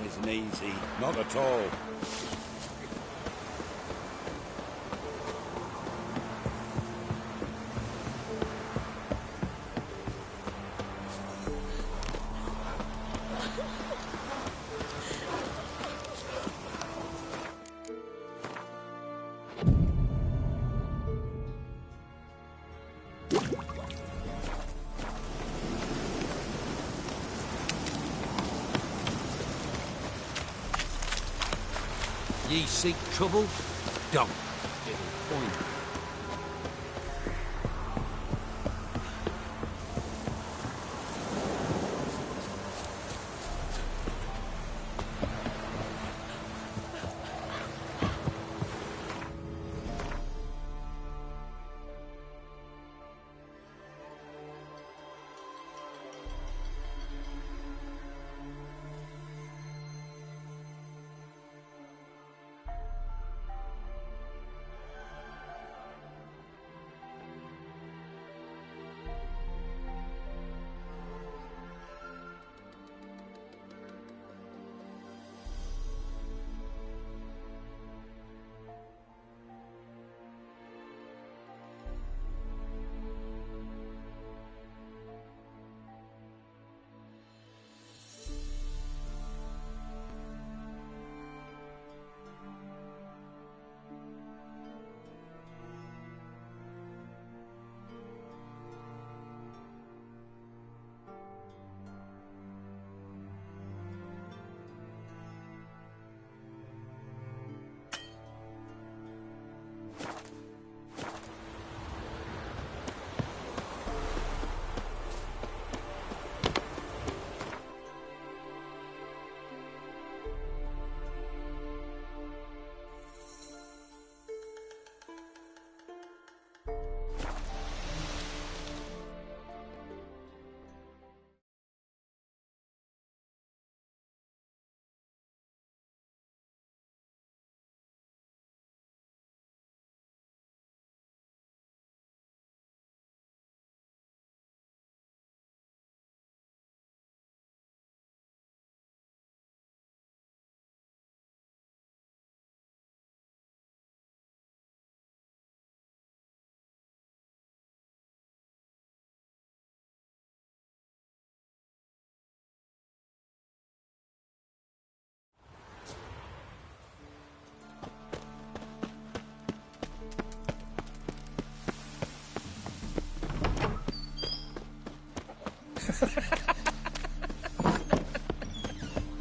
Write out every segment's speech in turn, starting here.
isn't easy. Not at all. Ye seek trouble? Don't. It'll point.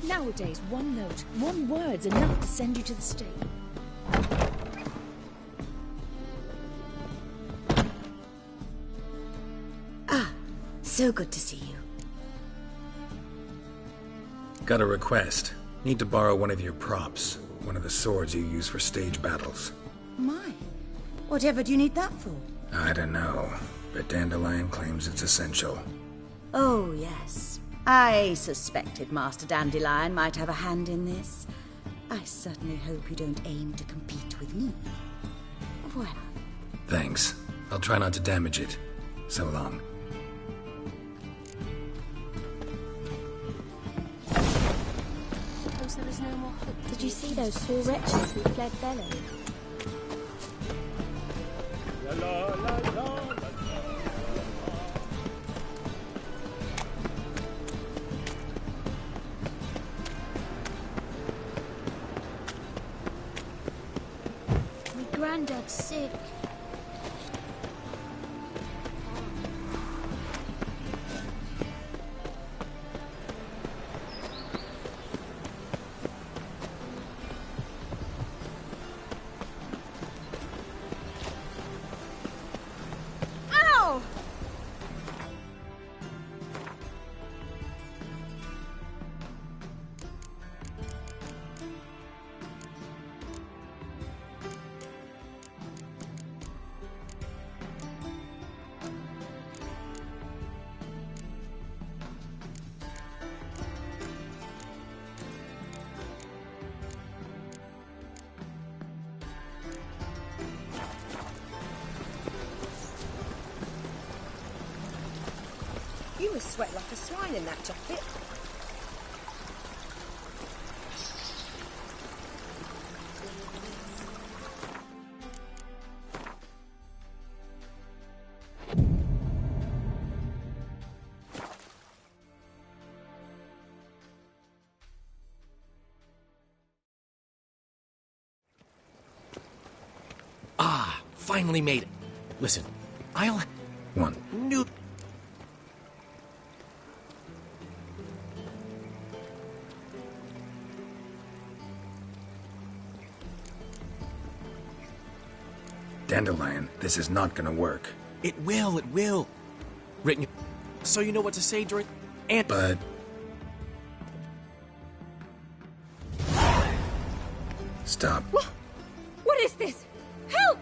Nowadays, one note, one word's enough to send you to the stake. Ah, so good to see you. Got a request. Need to borrow one of your props. One of the swords you use for stage battles. My, whatever do you need that for? I don't know, but Dandelion claims it's essential. Oh, yes. I suspected Master Dandelion might have a hand in this. I certainly hope you don't aim to compete with me. Voilà. Thanks. I'll try not to damage it. So long. Suppose there is no more hope. Did you see those poor wretches who fled Bellow? La la la la. Granddad's sick. Ow! You must sweat like a swine in that jacket. Finally made it. Listen, I'll... One. New... Dandelion, this is not gonna work. It will. Written... So you know what to say during... And... But... Stop. What is this? Help!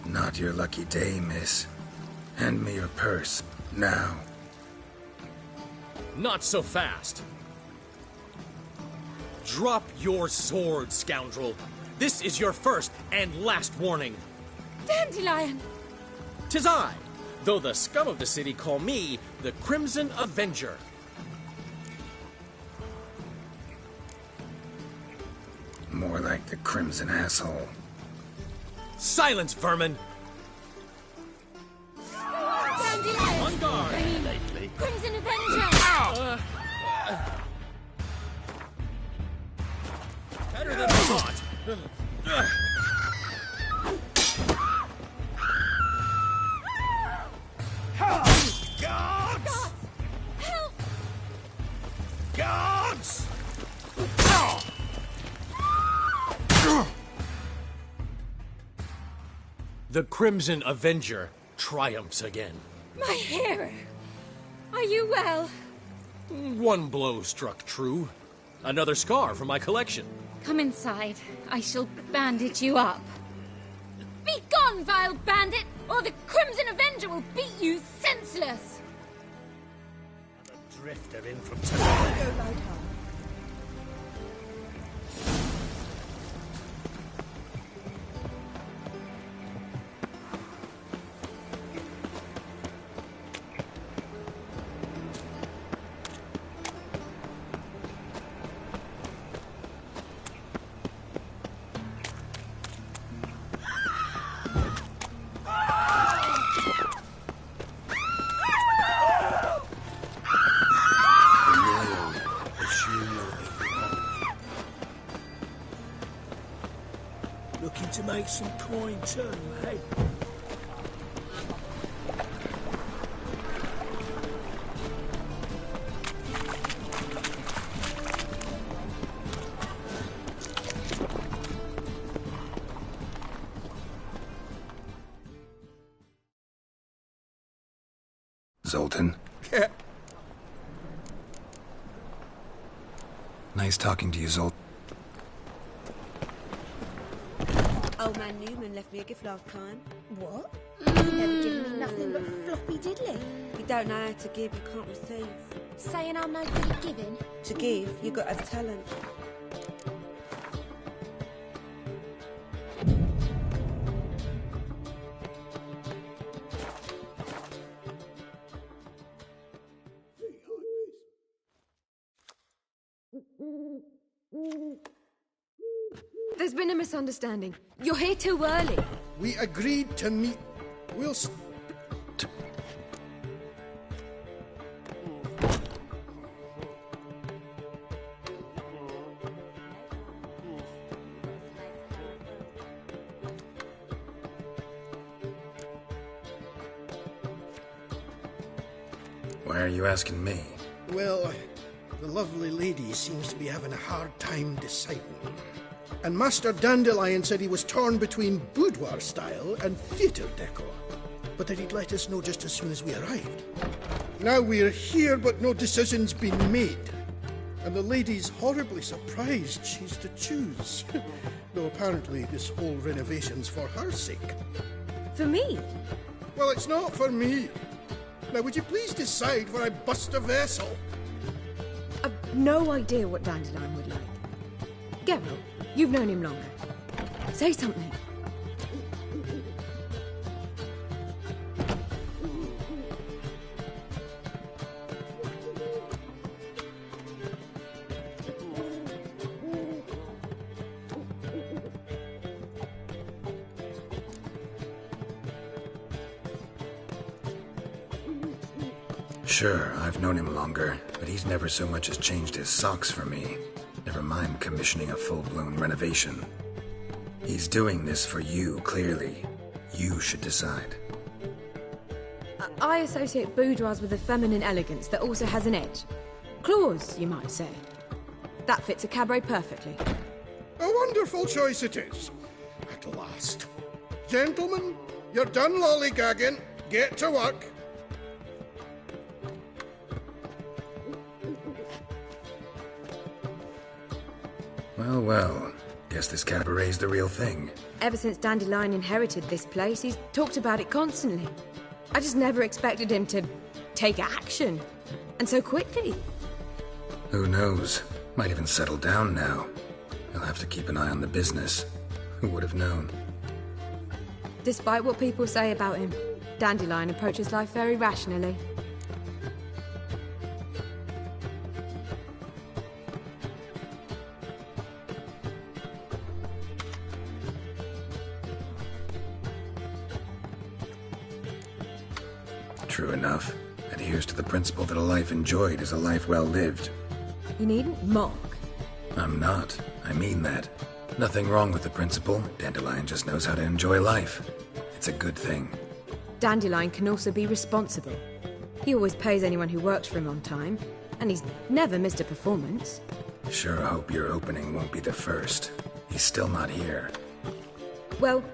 Not your lucky day, miss. Hand me your purse, now. Not so fast. Drop your sword, scoundrel. This is your first and last warning. Dandelion! 'Tis I, though the scum of the city call me the Crimson Avenger. More like the Crimson Asshole. Silence, vermin! Dandelion! On guard! Crimson Avenger! Better than I thought! Guards! Help! Guards! The Crimson Avenger triumphs again. My hero! Are you well? One blow struck true. Another scar from my collection. Come inside. I shall bandage you up. Be gone, vile bandit, or the Crimson Avenger will beat you senseless! A drifter in from tonight. Looking to make some coin too, eh? Zoltan? Nice talking to you, Zoltan. Old man Newman left me a gift last time. What? You never given me nothing but floppy diddly. You don't know how to give, you can't receive. Saying I'm no good at giving? To give, you got to have talent. There's been a misunderstanding. You're here too early. We agreed to meet. We'll... Why are you asking me? Well, the lovely lady seems to be having a hard time deciding. And Master Dandelion said he was torn between boudoir style and theatre decor, but that he'd let us know just as soon as we arrived. Now we're here, but no decision's been made. And the lady's horribly surprised she's to choose. Though apparently this whole renovation's for her sake. For me? Well, it's not for me. Now, would you please decide where I bust a vessel? I've no idea what Dandelion would like. Geralt, you've known him longer. Say something. Sure, I've known him longer, but he's never so much as changed his socks for me. Never mind commissioning a full-blown renovation. He's doing this for you, clearly. You should decide. I associate boudoirs with a feminine elegance that also has an edge. Claws, you might say. That fits a cabaret perfectly. A wonderful choice it is. At last. Gentlemen, you're done lollygagging. Get to work. Well, well. Guess this cabaret's the real thing. Ever since Dandelion inherited this place, he's talked about it constantly. I just never expected him to take action. And so quickly. Who knows? Might even settle down now. He'll have to keep an eye on the business. Who would have known? Despite what people say about him, Dandelion approaches life very rationally. True enough. Adheres to the principle that a life enjoyed is a life well lived. You needn't mock. I'm not. I mean that. Nothing wrong with the principle. Dandelion just knows how to enjoy life. It's a good thing. Dandelion can also be responsible. He always pays anyone who works for him on time, and he's never missed a performance. Sure hope your opening won't be the first. He's still not here. Well,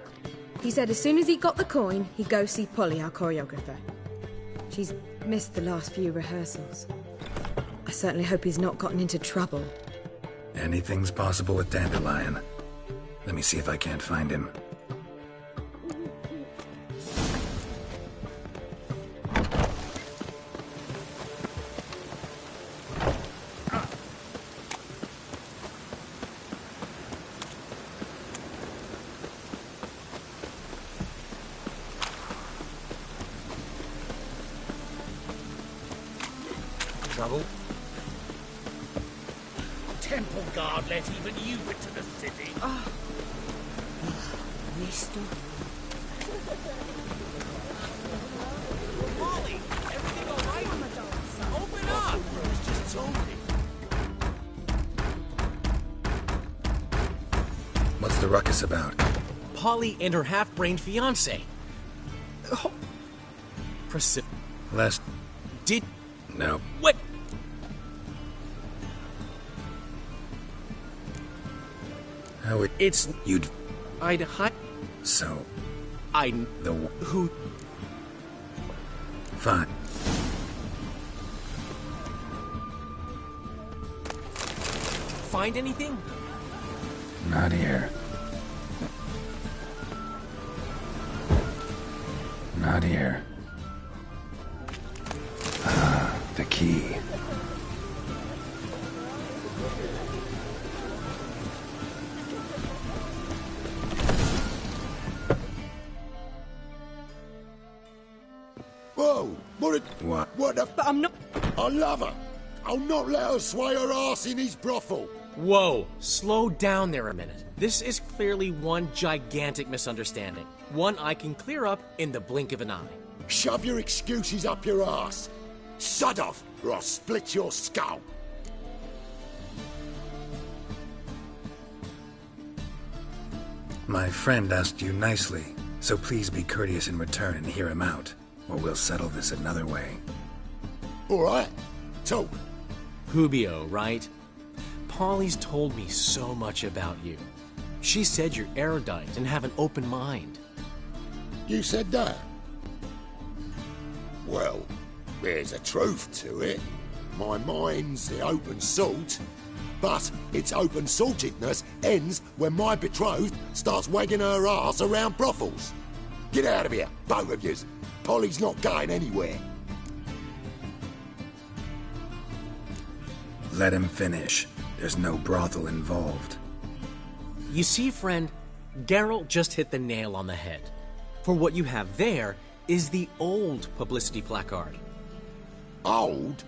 he said as soon as he got the coin, he'd go see Polly, our choreographer. She's missed the last few rehearsals. I certainly hope he's not gotten into trouble. Anything's possible with Dandelion. Let me see if I can't find him. Trouble? Temple Guard let even you into the city. Mister. Molly, everything all right? Open up! I was just talking. What's the ruckus about? Polly and her half-brained fiancé. Oh. Les? Did... No. What? How would... It's... You'd... I'd hi... So... I... The... Who... Fine. Find anything? Not here. Not here. Ah, the key. Whoa! What? What the... But I'm not... I love her! I'll not let her sway her ass in his brothel! Whoa, slow down there a minute. This is clearly one gigantic misunderstanding. One I can clear up in the blink of an eye. Shove your excuses up your ass! Shut off, or I'll split your skull! My friend asked you nicely, so please be courteous in return and hear him out, or we'll settle this another way. Alright, talk. Hubio, right? Polly's told me so much about you. She said you're erudite and have an open mind. You said that? Well, there's a truth to it. My mind's the open salt, but its open saltedness ends when my betrothed starts wagging her ass around brothels. Get out of here, both of yous. Polly's not going anywhere. Let him finish. There's no brothel involved. You see, friend, Geralt just hit the nail on the head. For what you have there is the old publicity placard. Old?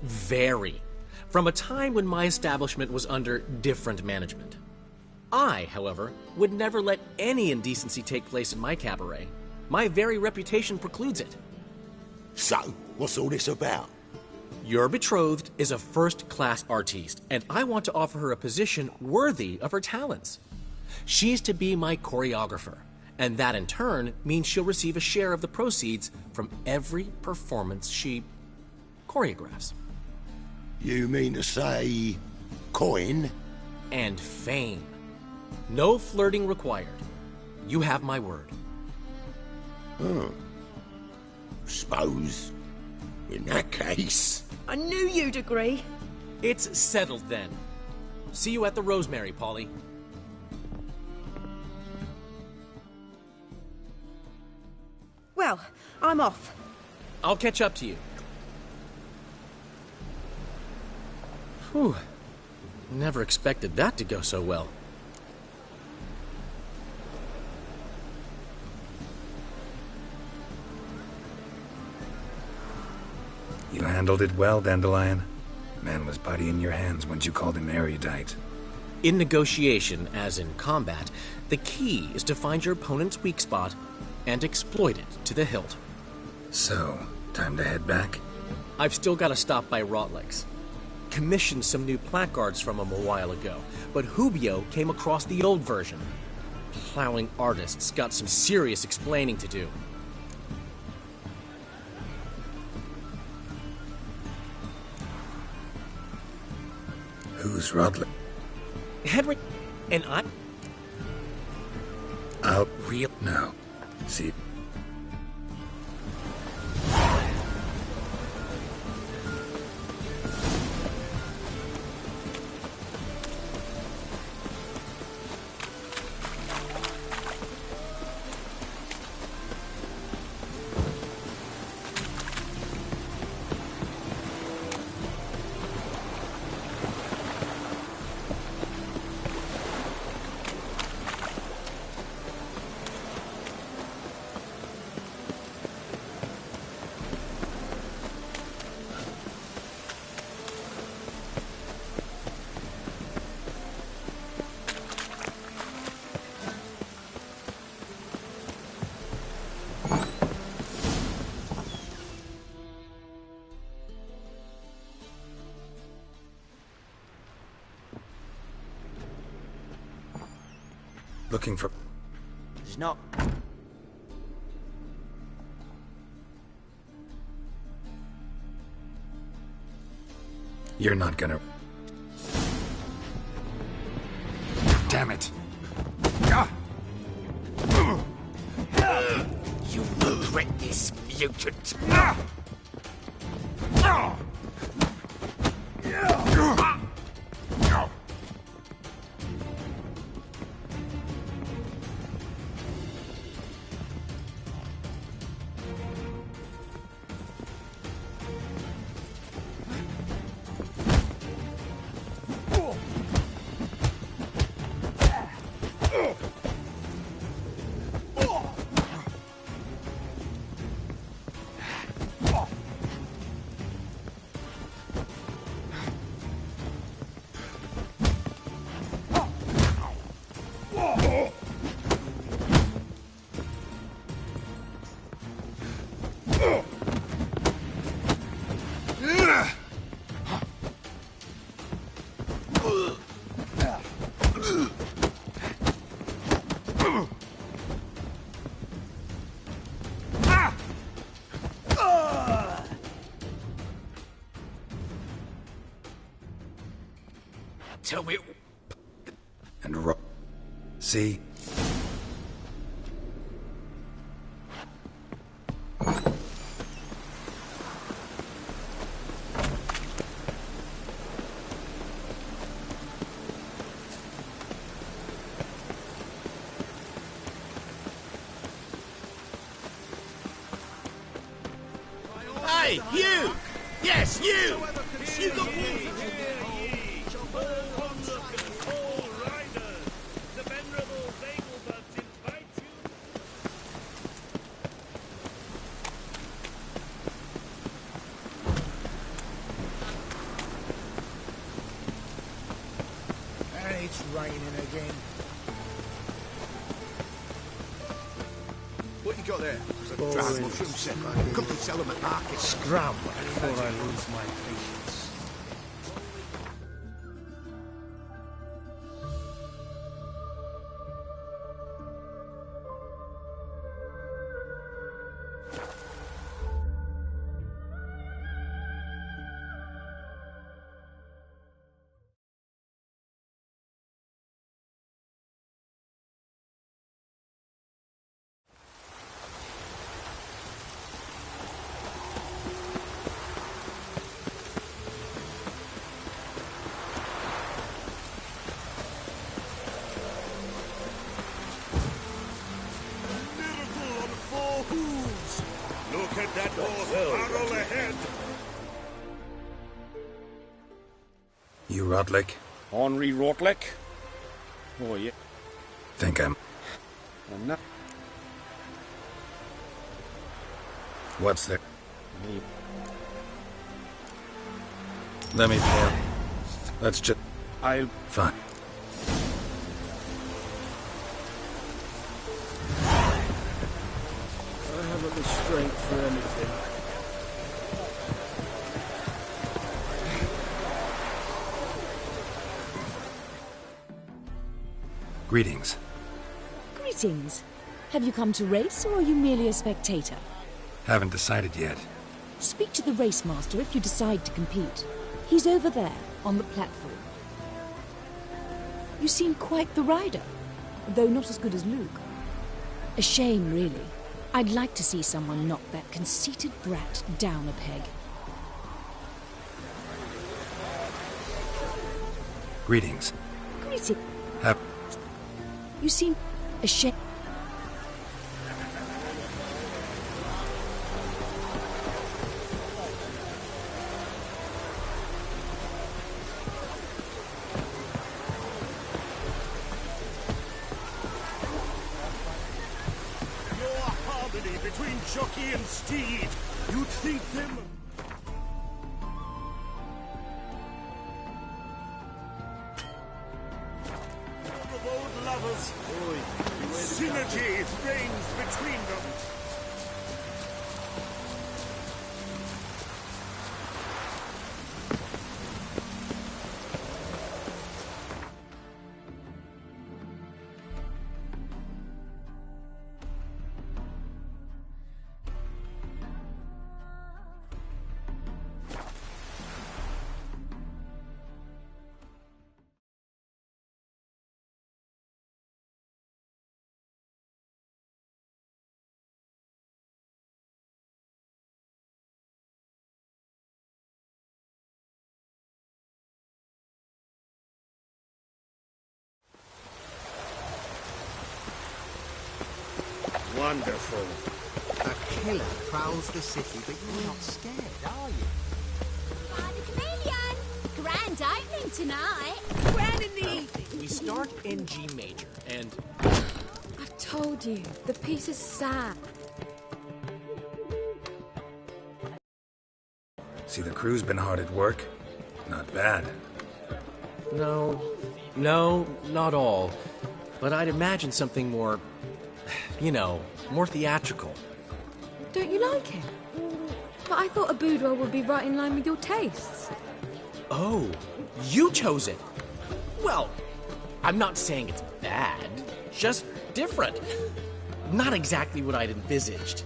Very. From a time when my establishment was under different management. I, however, would never let any indecency take place in my cabaret. My very reputation precludes it. So, what's all this about? Your betrothed is a first-class artiste, and I want to offer her a position worthy of her talents. She's to be my choreographer, and that in turn means she'll receive a share of the proceeds from every performance she choreographs. You mean to say coin? And fame. No flirting required. You have my word. Suppose, in that case... I knew you'd agree. It's settled then. See you at the Rosemary, Polly. Well, I'm off. I'll catch up to you. Whew. Never expected that to go so well. You handled it well, Dandelion. Man was body in your hands once you called him erudite. In negotiation, as in combat, the key is to find your opponent's weak spot and exploit it to the hilt. So, time to head back? I've still got to stop by Rotlex. Commissioned some new placards from him a while ago, but Hubio came across the old version. Plowing artists got some serious explaining to do. Who's Rotlex? Henry and I... I'll... No. See... Looking for... There's not... You're not gonna... Damn it! You regret this, mutant! Tell me... And see? Hey, you! Yes, you! You got And it's raining again. What you got there? Dried mushroom set. Come to sell them at market. Scram before I lose my patience. Look at that horse barrel ahead. You Rotlick? Henri Rotlick? Oh, yeah. Think I'm... not... What's there? Let me pour. Let's just... I'll... Fine. I haven't the strength for anything. Greetings. Greetings. Have you come to race, or are you merely a spectator? Haven't decided yet. Speak to the race master if you decide to compete. He's over there, on the platform. You seem quite the rider, though not as good as Luke. A shame, really. I'd like to see someone knock that conceited brat down a peg. Greetings. Greetings. Have... You seem a shame. Between jockey and steed, you'd think them... of old lovers. Synergy reigns between them. Wonderful. A killer prowls the city, but you're not scared, are you? The Chameleon! Grand opening tonight. Grand in the... We start in G major, and... I've told you, the piece is sad. See, the crew's been hard at work. Not bad. No, not all. But I'd imagine something more... more theatrical. Don't you like it? But I thought a boudoir would be right in line with your tastes. Oh, you chose it. Well, I'm not saying it's bad, just different. Not exactly what I'd envisaged.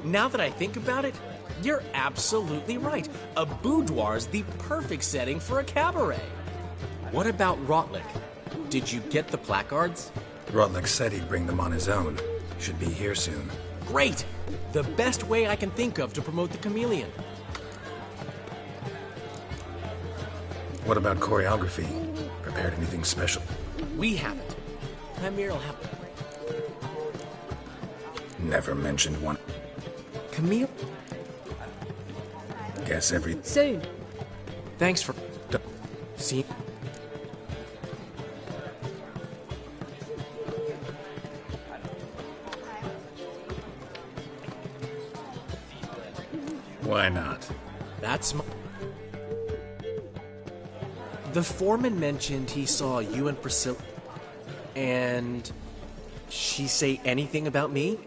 Now that I think about it, you're absolutely right. A boudoir's the perfect setting for a cabaret. What about Rotlick? Did you get the placards? Rotlick said he'd bring them on his own. Should be here soon. Great! The best way I can think of to promote the Chameleon. What about choreography? Prepared anything special? We haven't. Premiere will happen. Never mentioned one. Camille? Guess every... Soon. Thanks for... See? Why not? That's my... The foreman mentioned he saw you and Priscilla, and she say anything about me?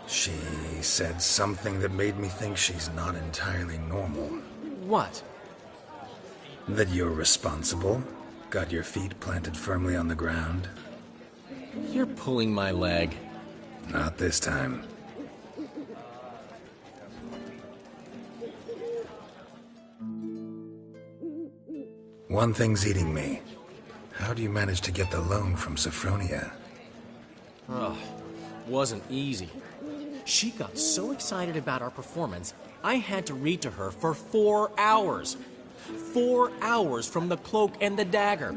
She said something that made me think she's not entirely normal. What? That you're responsible, got your feet planted firmly on the ground. You're pulling my leg. Not this time. One thing's eating me. How do you manage to get the loan from Sophronia? Oh, wasn't easy. She got so excited about our performance, I had to read to her for 4 hours. 4 hours from the Cloak and the Dagger.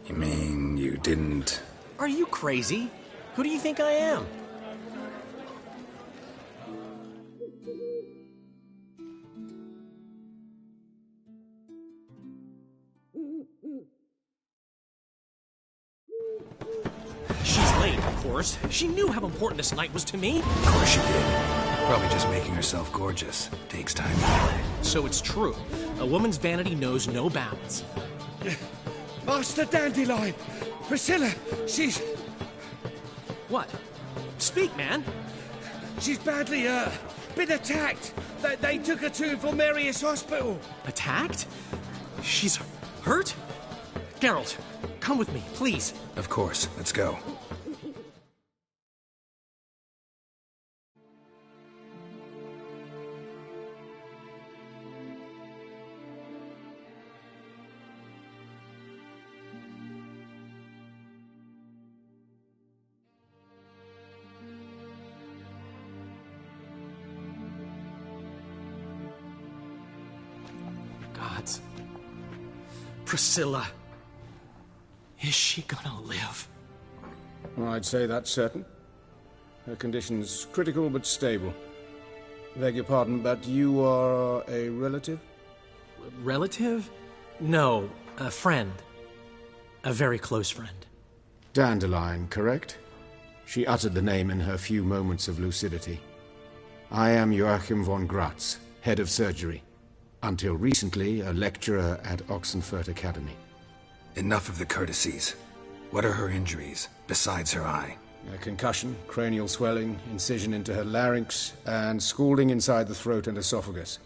You mean you didn't... Are you crazy? Who do you think I am? She's late, of course. She knew how important this night was to me. Of course she did. Probably just making herself gorgeous. Takes time. So it's true. A woman's vanity knows no bounds. Master Dandelion! Priscilla, she's... What? Speak, man. She's badly, been attacked. They took her to Vulmerius Hospital. Attacked? She's hurt? Geralt, come with me, please. Of course. Let's go. Gods. Priscilla. Is she gonna live? I'd say that's certain. Her condition's critical but stable. Beg your pardon, but you are a relative? Relative? No, a friend. A very close friend. Dandelion, correct? She uttered the name in her few moments of lucidity. I am Joachim von Gratz, head of surgery. Until recently, a lecturer at Oxenfurt Academy. Enough of the courtesies. What are her injuries, besides her eye? A concussion, cranial swelling, incision into her larynx, and scalding inside the throat and esophagus.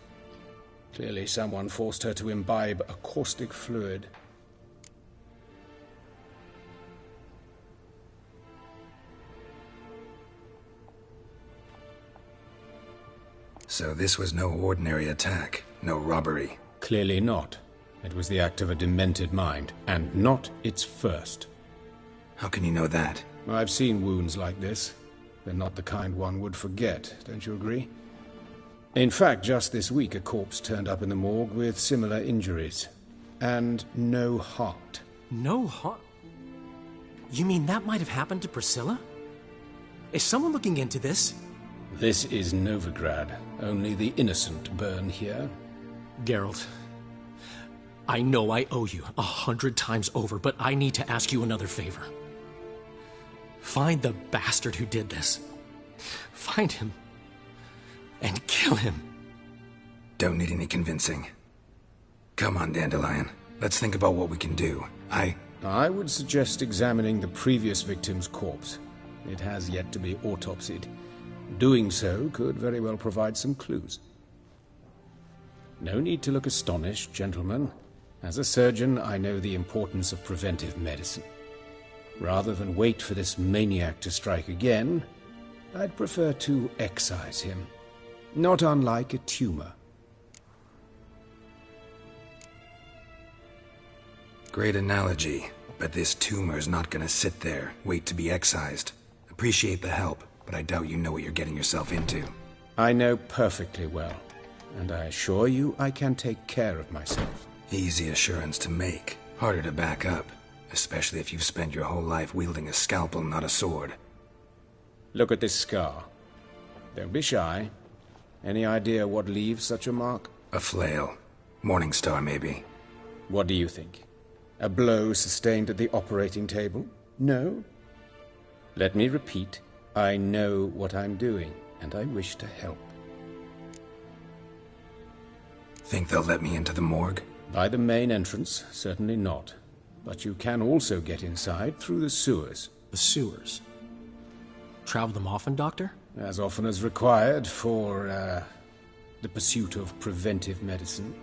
Clearly someone forced her to imbibe a caustic fluid. So this was no ordinary attack, no robbery. Clearly not. It was the act of a demented mind, and not its first. How can you know that? I've seen wounds like this. They're not the kind one would forget, don't you agree? In fact, just this week a corpse turned up in the morgue with similar injuries. And no heart. No heart? You mean that might have happened to Priscilla? Is someone looking into this? This is Novigrad. Only the innocent burn here. Geralt, I know I owe you 100 times over, but I need to ask you another favor. Find the bastard who did this. Find him. And kill him. Don't need any convincing. Come on, Dandelion. Let's think about what we can do. I would suggest examining the previous victim's corpse. It has yet to be autopsied. Doing so could very well provide some clues. No need to look astonished, gentlemen. As a surgeon, I know the importance of preventive medicine. Rather than wait for this maniac to strike again, I'd prefer to excise him. Not unlike a tumor. Great analogy, but this tumor's not gonna sit there, wait to be excised. Appreciate the help, but I doubt you know what you're getting yourself into. I know perfectly well, and I assure you I can take care of myself. Easy assurance to make, harder to back up, especially if you've spent your whole life wielding a scalpel, not a sword. Look at this scar. Don't be shy. Any idea what leaves such a mark? A flail. Morningstar, maybe. What do you think? A blow sustained at the operating table? No? Let me repeat. I know what I'm doing, and I wish to help. Think they'll let me into the morgue? By the main entrance, certainly not. But you can also get inside through the sewers. The sewers? Travel them often, Doctor? As often as required for, the pursuit of preventive medicine.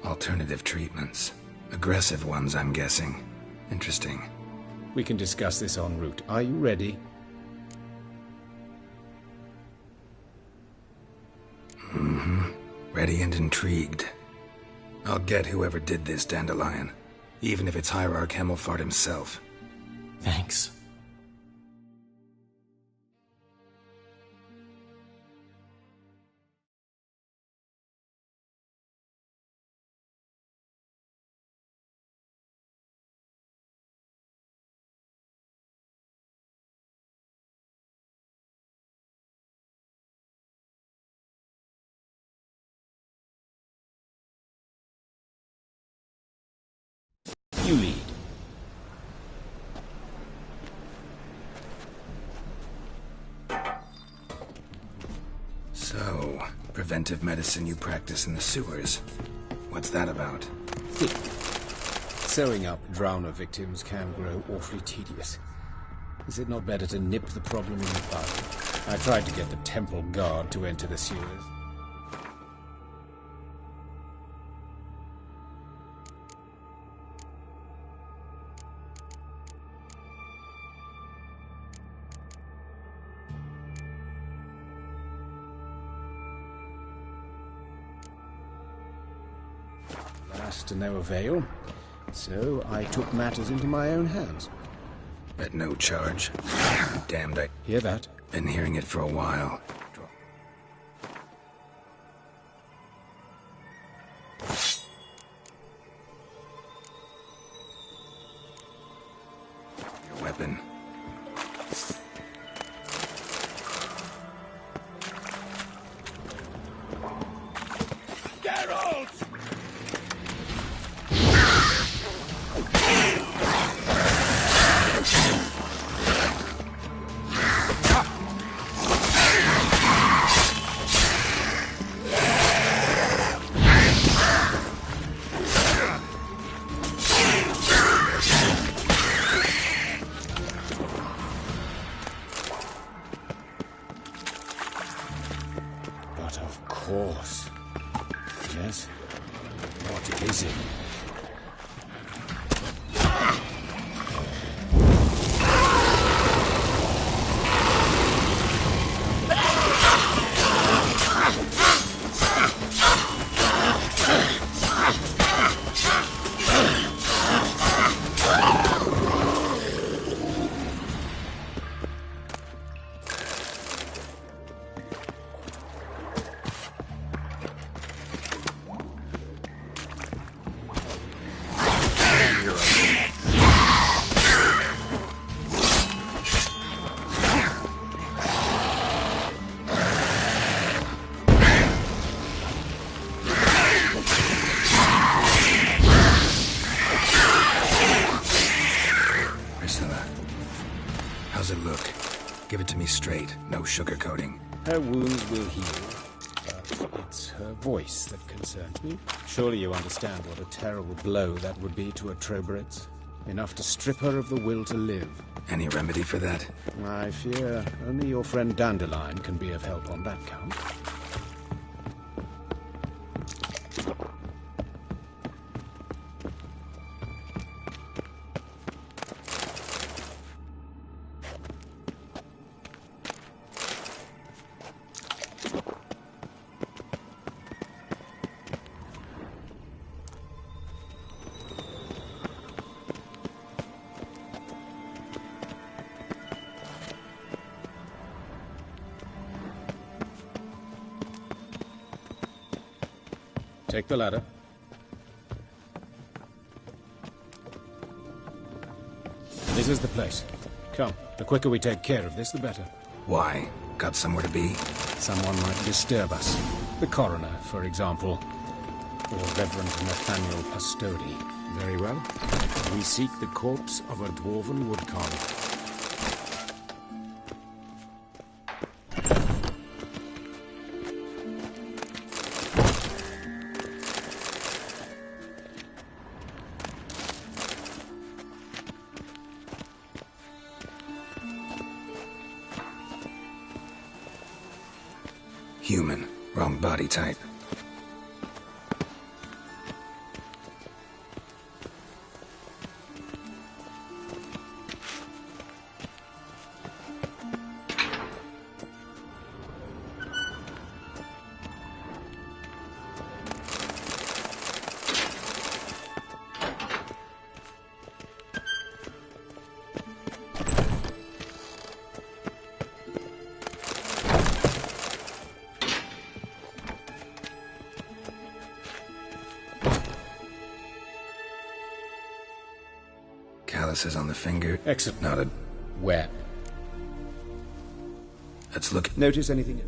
Alternative treatments. Aggressive ones, I'm guessing. Interesting. We can discuss this en route. Are you ready? Mm-hmm. Ready and intrigued. I'll get whoever did this, Dandelion. Even if it's Hierarch Hemelfart himself. Thanks. You lead. So, preventive medicine you practice in the sewers. What's that about? Think. Sewing up drowner victims can grow awfully tedious. Is it not better to nip the problem in the bud? I tried to get the temple guard to enter the sewers. To no avail, so I took matters into my own hands. At no charge. Damned, I hear that. Been hearing it for a while. Your weapon. Geralt! But of course. Yes? What is it? How's it look? Give it to me straight, no sugarcoating. Her wounds will heal, but it's her voice that concerns me. Surely you understand what a terrible blow that would be to a Trobritz. Enough to strip her of the will to live. Any remedy for that? I fear only your friend Dandelion can be of help on that count. Take the ladder. This is the place. Come, the quicker we take care of this, the better. Why? Got somewhere to be? Someone might disturb us. The coroner, for example. Or Reverend Nathaniel Pastodi. Very well. We seek the corpse of a dwarven woodcarver. Human. Wrong body type. Calluses on the finger. Excellent. Noted. Where? Let's look. Notice anything?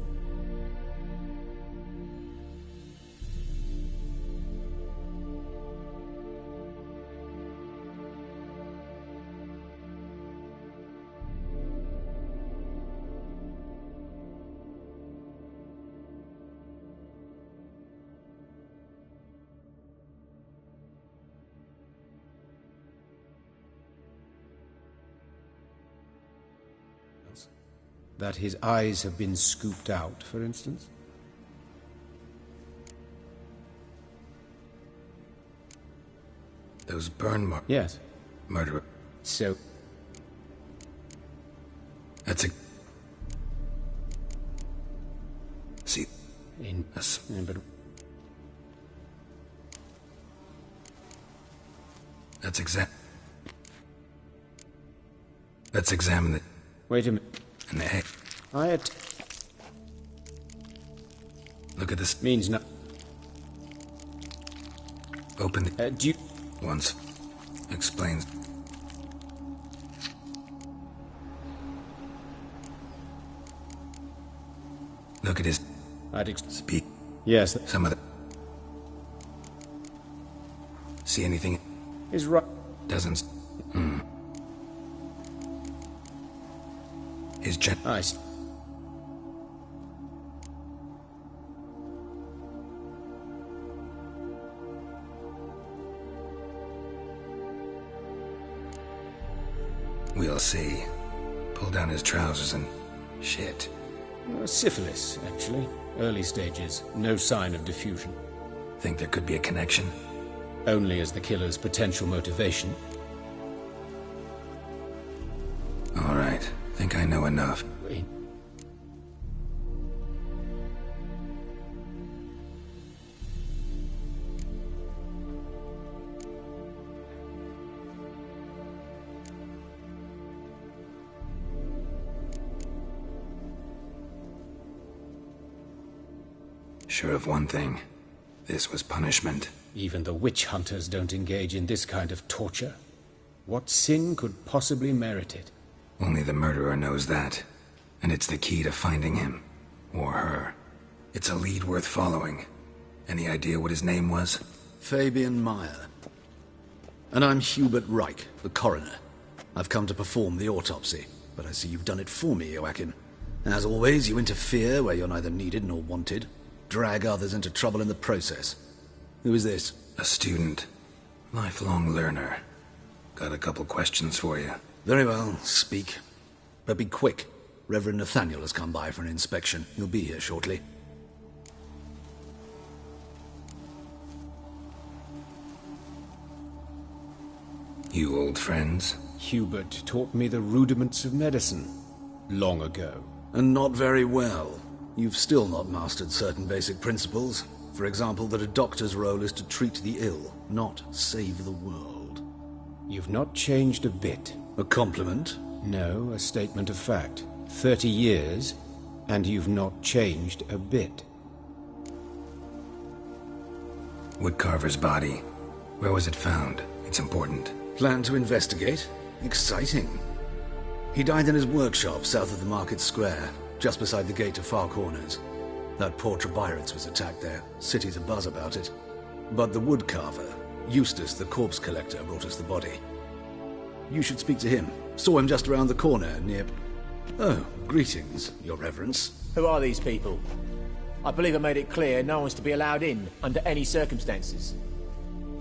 That his eyes have been scooped out, for instance? Those burn marks. Yes. Murderer. So... That's a... See... But... Let's examine it. Wait a minute. And the heck. Look at this. Means no... Open the... do you... Once. Explains. Look at his... Speak. Yes. Some of the... See anything? Is right. Doesn't... His jet... Nice. We'll see. Pull down his trousers and... Shit. Syphilis, actually. Early stages. No sign of diffusion. Think there could be a connection? Only as the killer's potential motivation. All right. Think I know enough. Wait. Sure of one thing. This was punishment. Even the witch hunters don't engage in this kind of torture. What sin could possibly merit it? Only the murderer knows that. And it's the key to finding him. Or her. It's a lead worth following. Any idea what his name was? Fabian Meyer. And I'm Hubert Reich, the coroner. I've come to perform the autopsy, but I see you've done it for me, Joachim. As always, you interfere where you're neither needed nor wanted. Drag others into trouble in the process. Who is this? A student. Lifelong learner. Got a couple questions for you. Very well, speak. But be quick. Reverend Nathaniel has come by for an inspection. He'll be here shortly. You old friends? Hubert taught me the rudiments of medicine. Long ago. And not very well. You've still not mastered certain basic principles. For example, that a doctor's role is to treat the ill, not save the world. You've not changed a bit. A compliment? No, a statement of fact. 30 years, and you've not changed a bit. Woodcarver's body. Where was it found? It's important. Plan to investigate? Exciting. He died in his workshop south of the market square, just beside the gate to Far Corners. That poor Trebirates was attacked there. City's abuzz about it. But the woodcarver, Eustace, the corpse collector, brought us the body. You should speak to him. Saw him just around the corner near... Oh, greetings, Your Reverence. Who are these people? I believe I made it clear no one's to be allowed in, under any circumstances.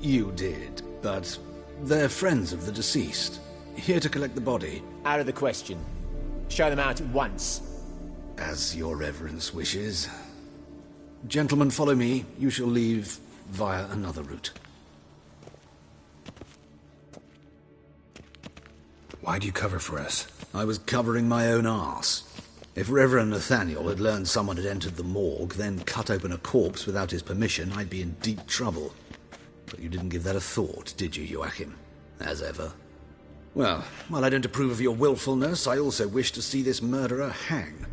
You did, but they're friends of the deceased. Here to collect the body. Out of the question. Show them out at once. As Your Reverence wishes. Gentlemen, follow me. You shall leave via another route. Why'd you cover for us? I was covering my own arse. If Reverend Nathaniel had learned someone had entered the morgue, then cut open a corpse without his permission, I'd be in deep trouble. But you didn't give that a thought, did you, Joachim? As ever. Well, while I don't approve of your willfulness, I also wish to see this murderer hang.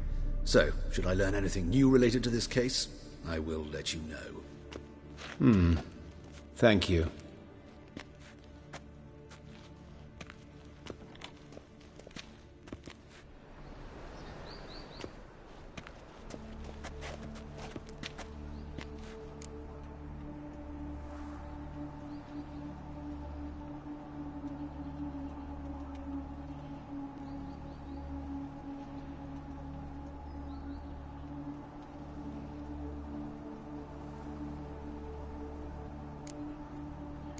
So, should I learn anything new related to this case, I will let you know. Thank you.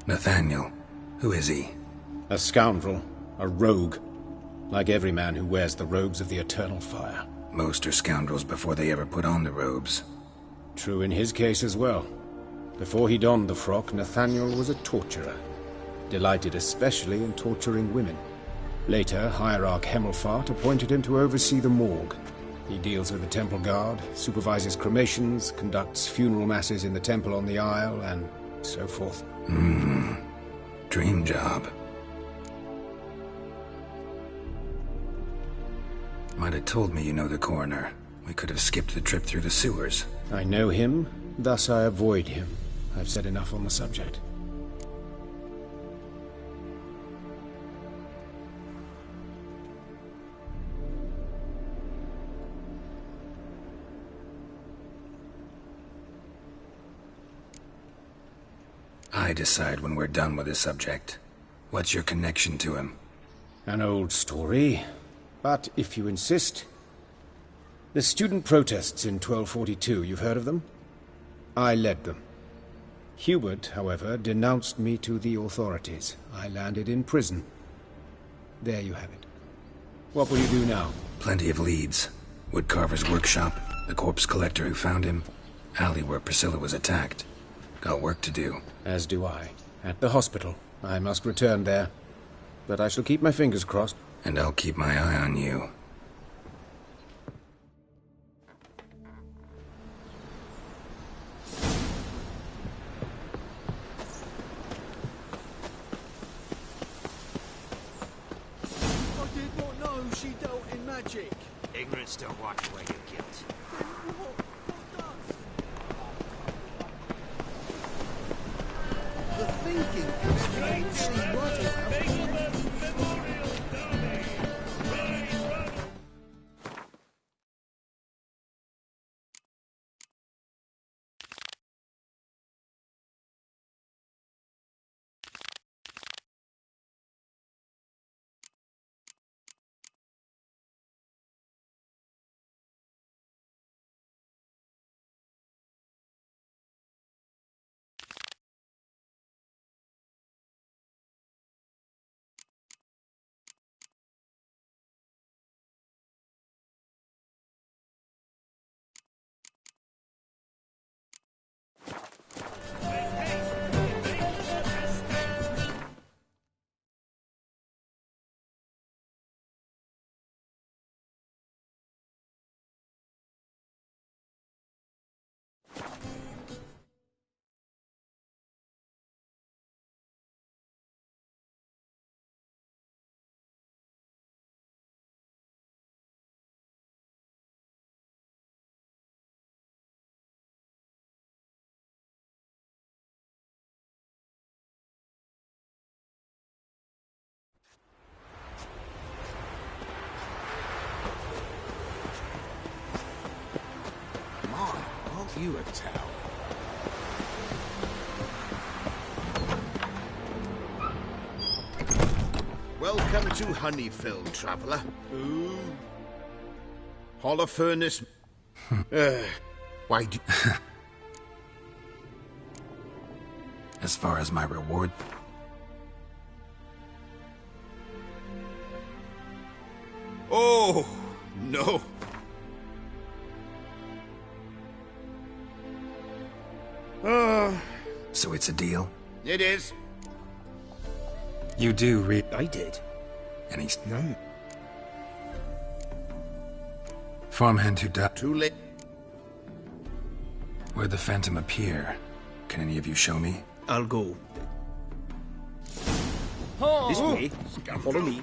Nathaniel. Who is he? A scoundrel. A rogue. Like every man who wears the robes of the Eternal Fire. Most are scoundrels before they ever put on the robes. True in his case as well. Before he donned the frock, Nathaniel was a torturer. Delighted especially in torturing women. Later, Hierarch Hemelfart appointed him to oversee the morgue. He deals with the temple guard, supervises cremations, conducts funeral masses in the temple on the Isle, and so forth. Dream job. Might have told me you know the coroner. We could have skipped the trip through the sewers. I know him, thus I avoid him. I've said enough on the subject. I decide when we're done with this subject. What's your connection to him? An old story, but if you insist... The student protests in 1242, you've heard of them? I led them. Hubert, however, denounced me to the authorities. I landed in prison. There you have it. What will you do now? Plenty of leads. Woodcarver's workshop, the corpse collector who found him, alley where Priscilla was attacked. Got work to do. As do I. At the hospital. I must return there. But I shall keep my fingers crossed. And I'll keep my eye on you. I did not know she dealt in magic. Ignorance don't wash away your guilt. The thinking can see what is happening. You a towel. Welcome to Honeyfield, traveller. Ooh. Holofernes. Why do... As far as my reward... Oh, no. So it's a deal? It is. You do read... I did. And he's... No. Farmhand who died... Too late. Where'd the Phantom appear? Can any of you show me? I'll go. Oh. This way. Follow me.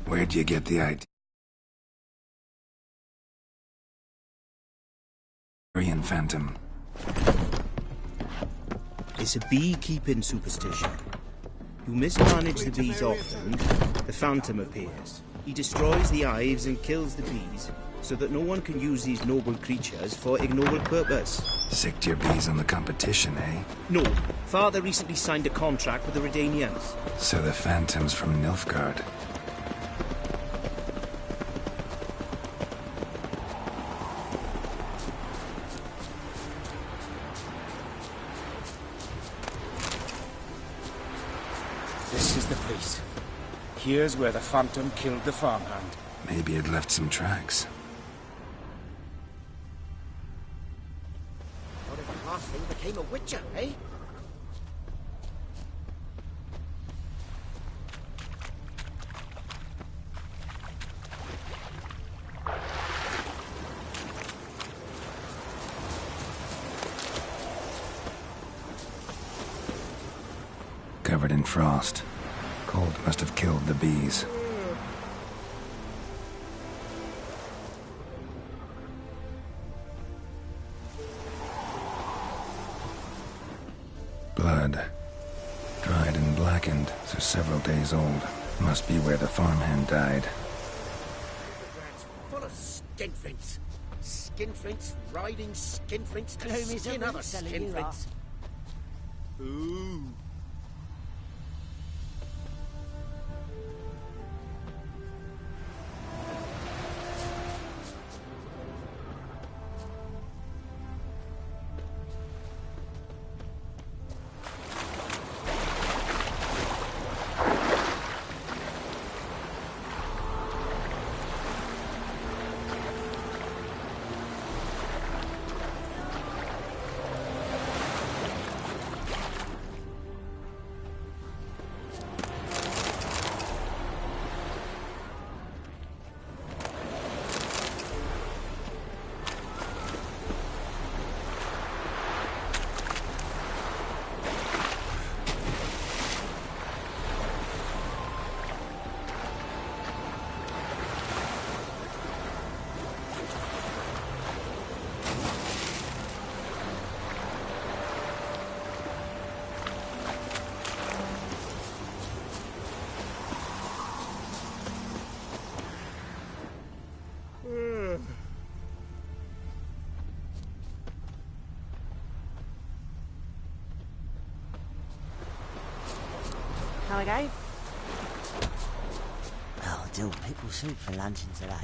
Where'd you get the idea? Aryan Phantom. It's a beekeeping superstition. You mismanage the bees often, the Phantom appears. He destroys the hives and kills the bees, so that no one can use these noble creatures for ignoble purpose. Sick to your bees on the competition, eh? No. Father recently signed a contract with the Redanians. So the phantoms from Nilfgaard. This is the place. Here's where the Phantom killed the farmhand. Maybe it left some tracks. What if the last thing became a witcher, eh? Covered in frost. Cold must have killed the bees. Blood. Dried and blackened, so several days old. Must be where the farmhand died. Full of skinflints. Skinflints riding skinflints to skin other skinflints. Ooh. How we go? I'll do pickle soup for luncheon today.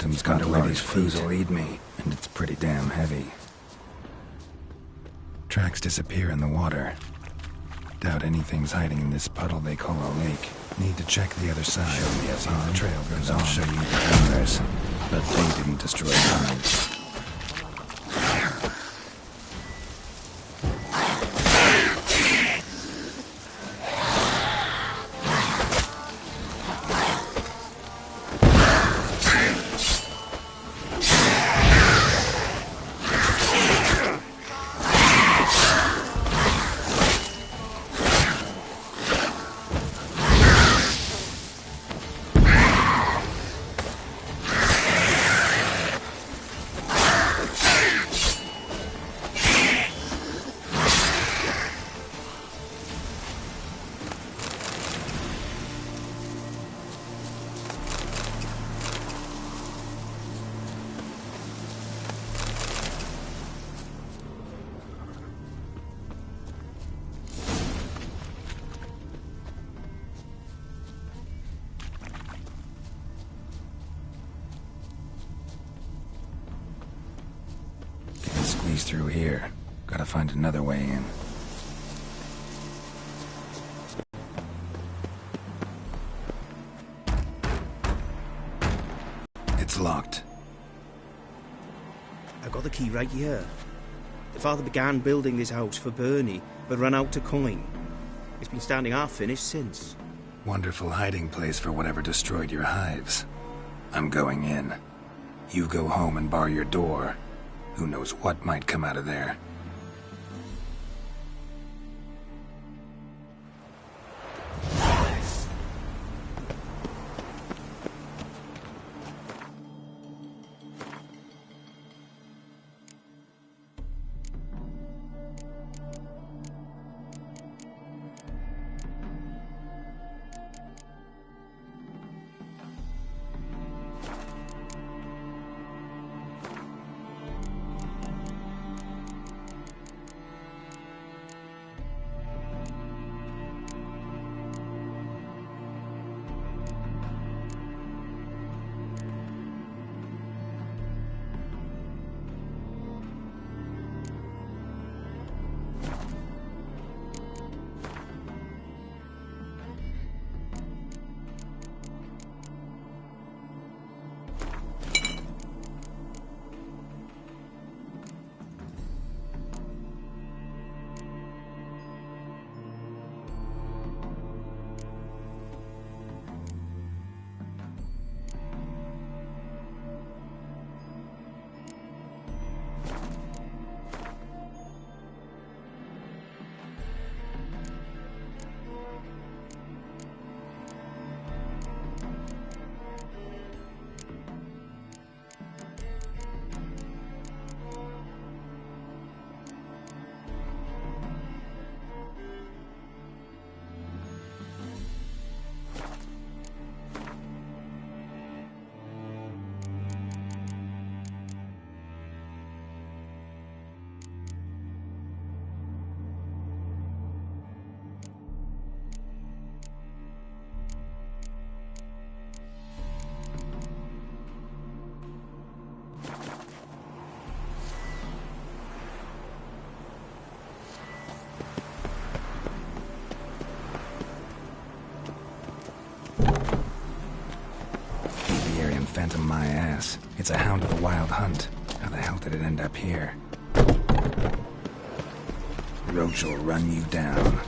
victims got where these fools will eat me, and it's pretty damn heavy. Tracks disappear in the water. Doubt anything's hiding in this puddle they call a lake. Need to check the other side. Show me as the trail goes on. I'll show you the cameras. But they didn't destroy mine. Squeeze through here. Gotta find another way in. It's locked. I got the key right here. The father began building this house for Bernie, but ran out of coin. It's been standing half finished since. Wonderful hiding place for whatever destroyed your hives. I'm going in. You go home and bar your door. Who knows what might come out of there. Phantom my ass. It's a hound of the Wild Hunt. How the hell did it end up here? Roach will run you down.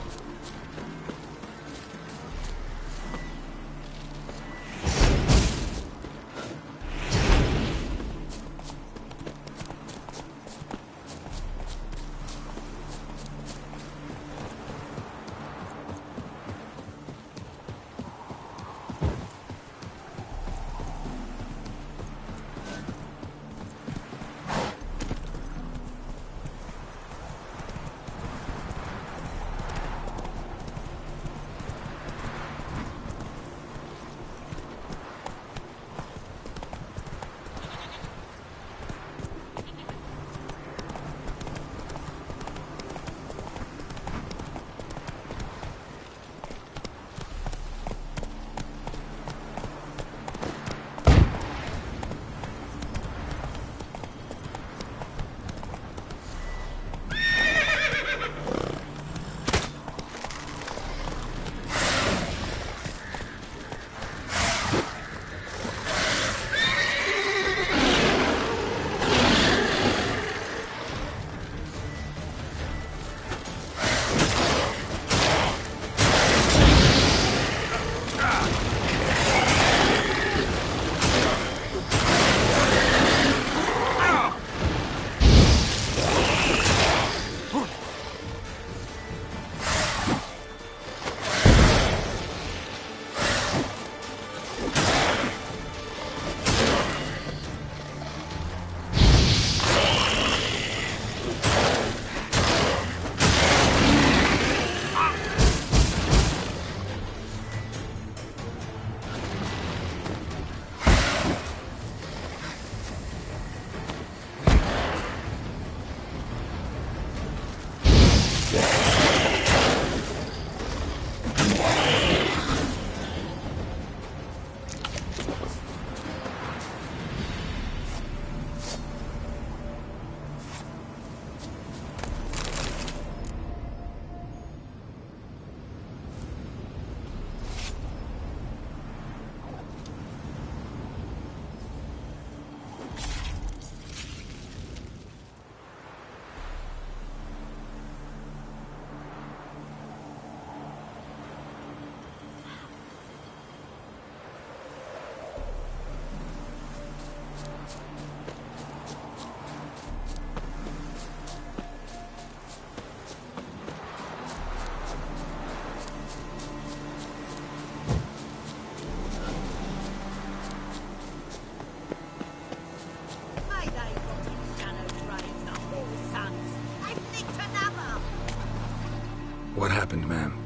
What happened, ma'am?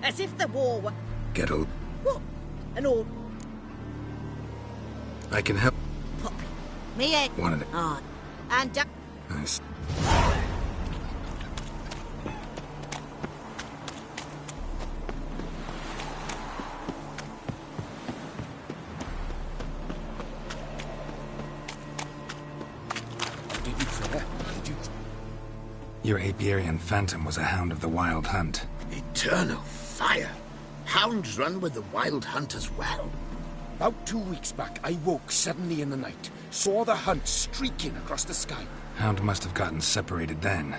As if the war were... Get a... What? An old... I can help. Me eh? Wanted it. Ah. And... Nice. Your Apiarian Phantom was a hound of the Wild Hunt. Eternal fire! Hounds run with the Wild Hunt as well. About 2 weeks back, I woke suddenly in the night. Saw the hunt streaking across the sky. Hound must have gotten separated then.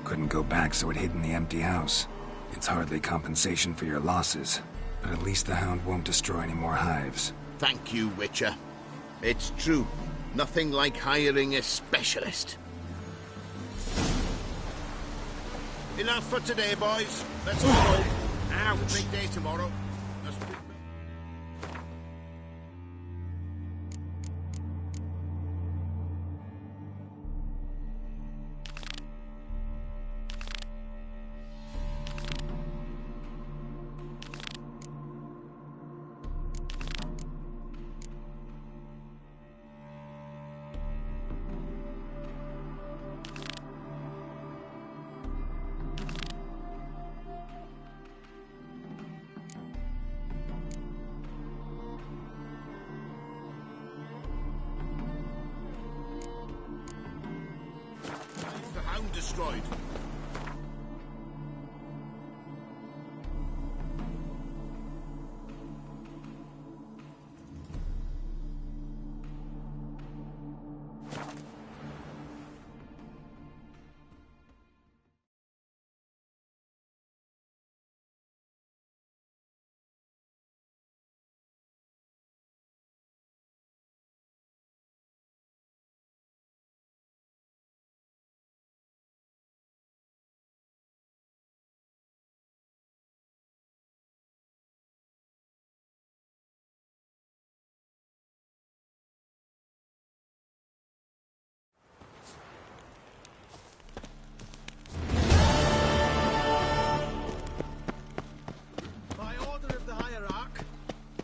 Couldn't go back, so it hid in the empty house. It's hardly compensation for your losses, but at least the hound won't destroy any more hives. Thank you, Witcher. It's true. Nothing like hiring a specialist. Enough for today, boys. Let's go home. Ouch. It's a big day tomorrow. Destroyed.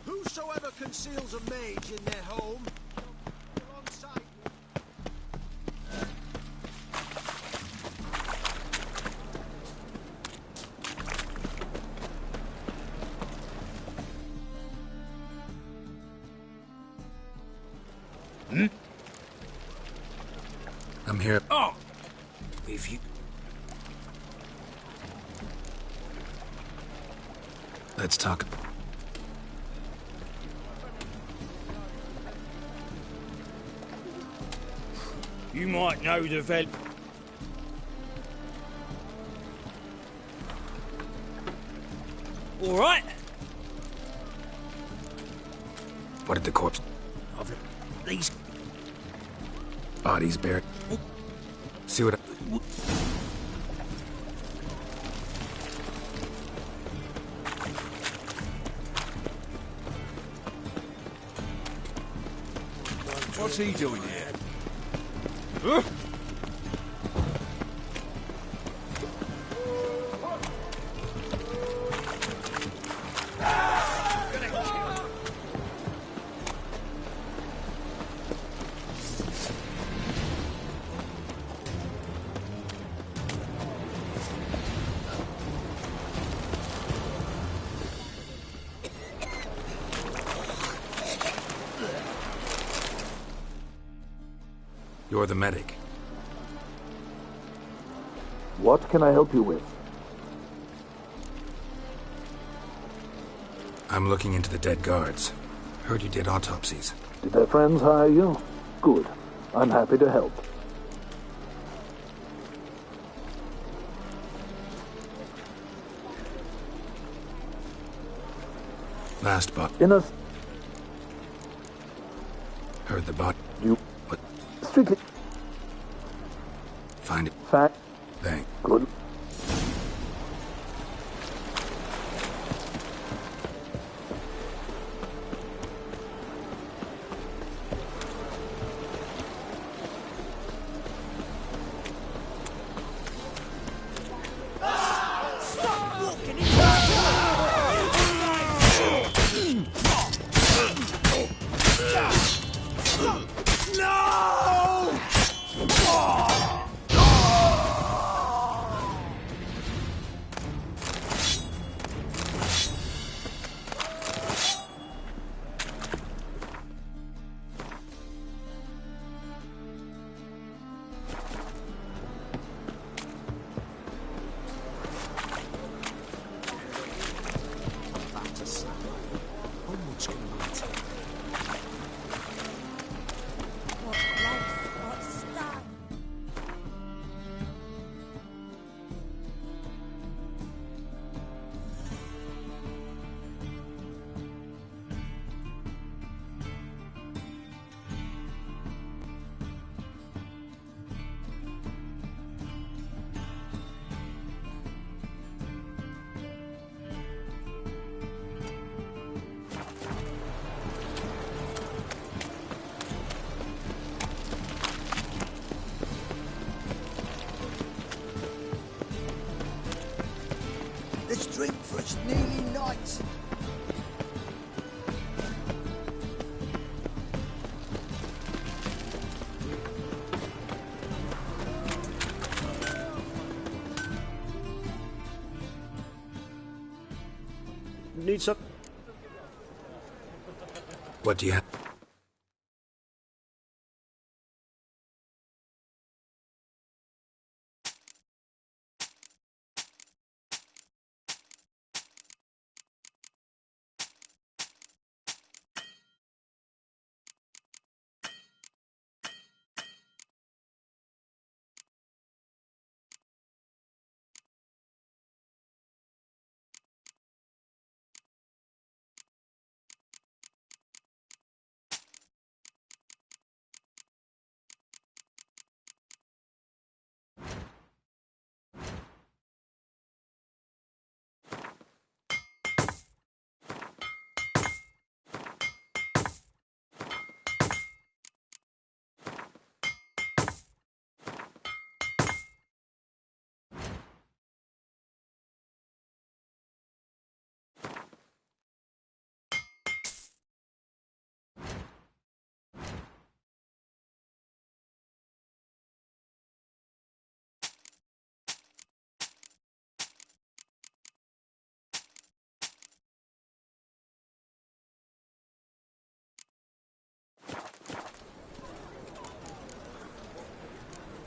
Whosoever conceals a mage in their home, alongside I'm here. Oh! If you... Let's talk. You might know the vel... All right. What did the corpse... These... Bodies buried. See what... What's he doing here? You're the medic. What can I help you with? I'm looking into the dead guards. Heard you did autopsies. Did their friends hire you? Good. I'm happy to help. Last bot. In a... Heard the bot. You... What? Strictly... Find it. Fact. Thank. Good. Stop! It's nearly night. Need some... What do you have?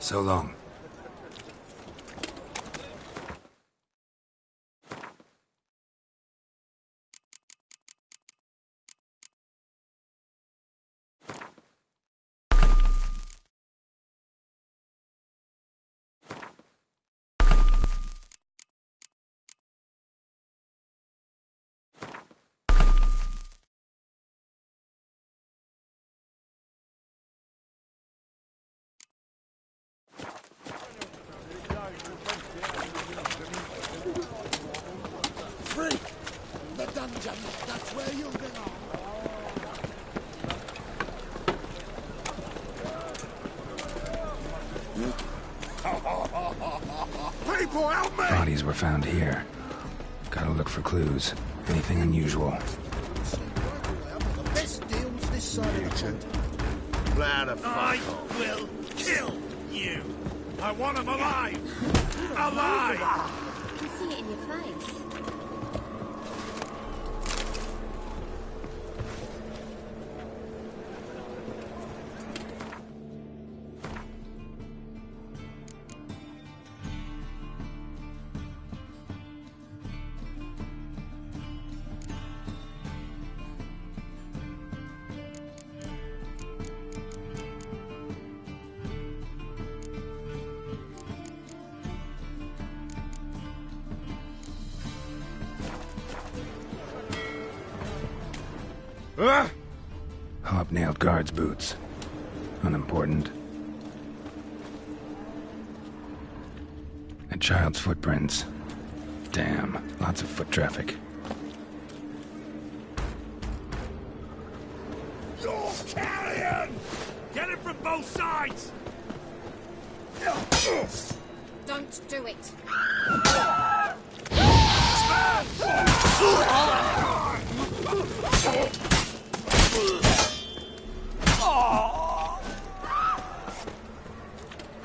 So long. Free! The dungeon! That's where you belong! People, help me! Bodies were found here. Gotta look for clues. Anything unusual. The best deals this side of the pond. Glad of I will kill you. I want him alive. Alive! I can see it in your face. Hobnailed guards' boots. Unimportant. A child's footprints. Damn, lots of foot traffic. You're carrion! Get it from both sides! Don't do it.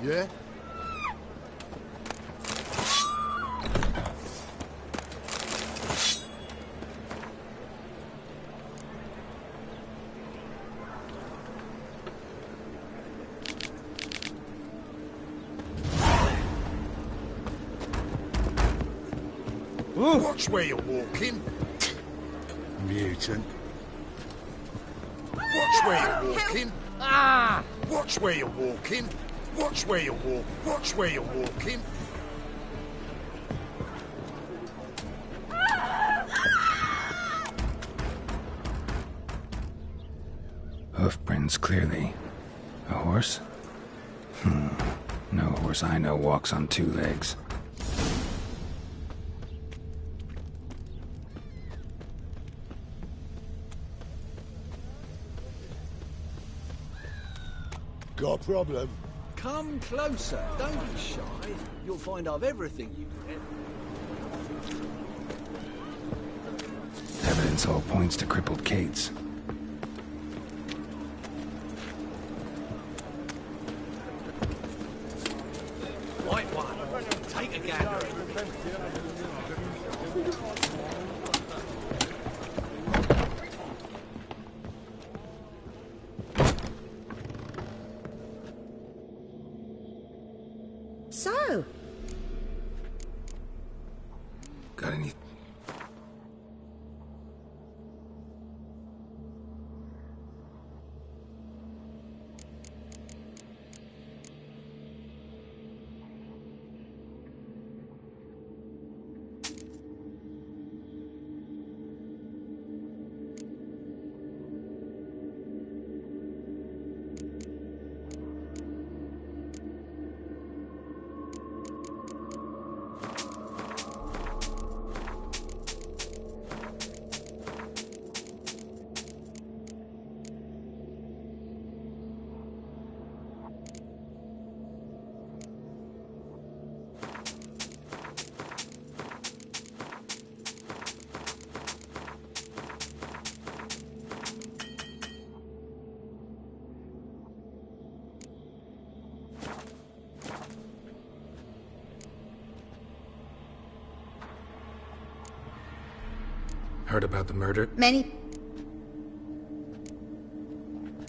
Yeah? Watch where you're walking. Mutant. Watch where you're walking. Watch where you're walking. Watch where you're walking. Watch where you're walking. Hoofprints, clearly. A horse? No horse I know walks on two legs. Got a problem? Come closer. Don't be shy. You'll find I've everything you Evidence all points to crippled Kate's. White one. Take a gander. So, Got any... Heard about the murder? many...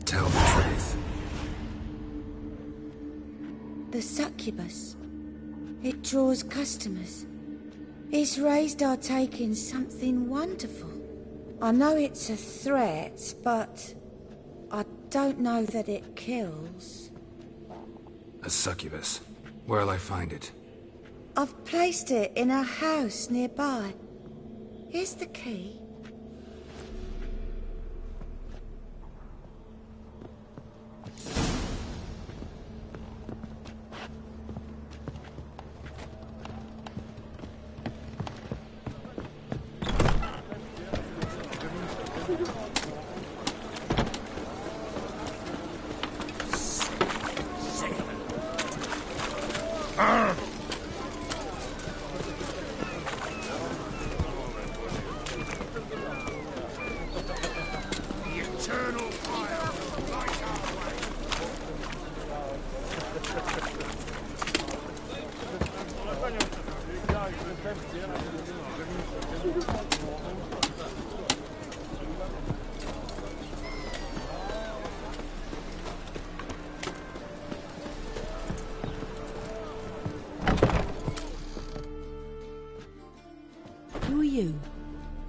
Tell the truth. The succubus. It draws customers. It's raised our take in something wonderful. I know it's a threat, but I don't know that it kills. A succubus. Where'll I find it? I've placed it in a house nearby. Here's the key. Who are you?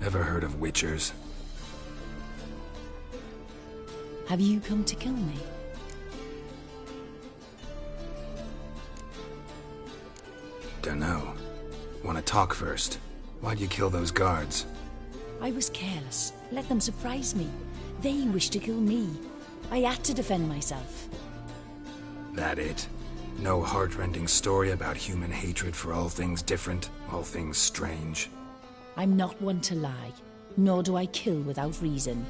Ever heard of witchers? Have you come to kill me? Dunno. Wanna talk first? Why'd you kill those guards? I was careless. Let them surprise me. They wished to kill me. I had to defend myself. That it? No heart-rending story about human hatred for all things different, all things strange? I'm not one to lie, nor do I kill without reason.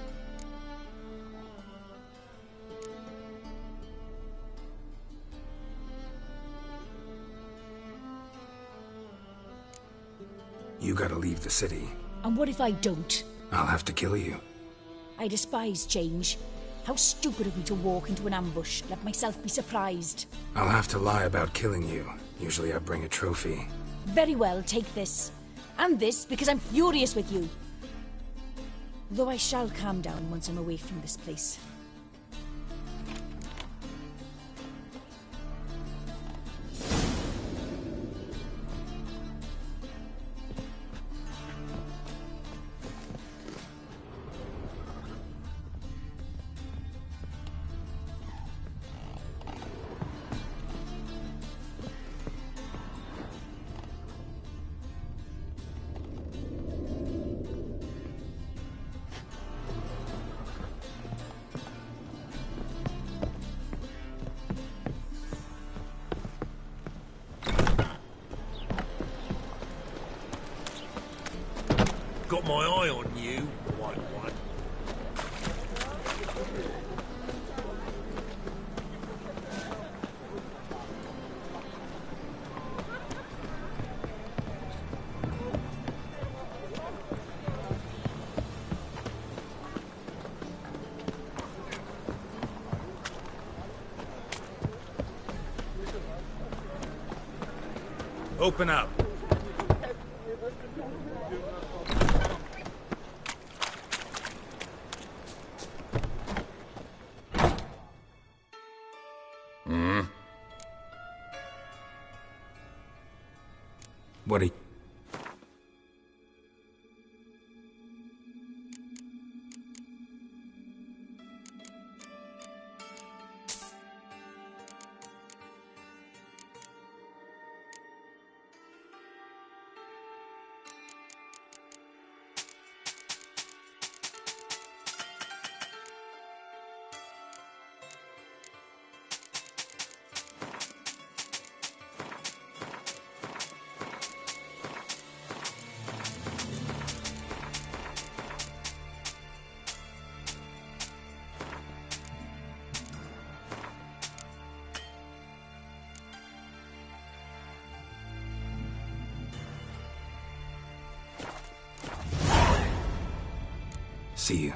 You gotta leave the city. And what if I don't? I'll have to kill you. I despise change. How stupid of me to walk into an ambush, let myself be surprised. I'll have to lie about killing you. Usually I bring a trophy. Very well, take this. And this, because I'm furious with you. Though I shall calm down once I'm away from this place. Got my eye on you, white one. Open up. What are you... See you.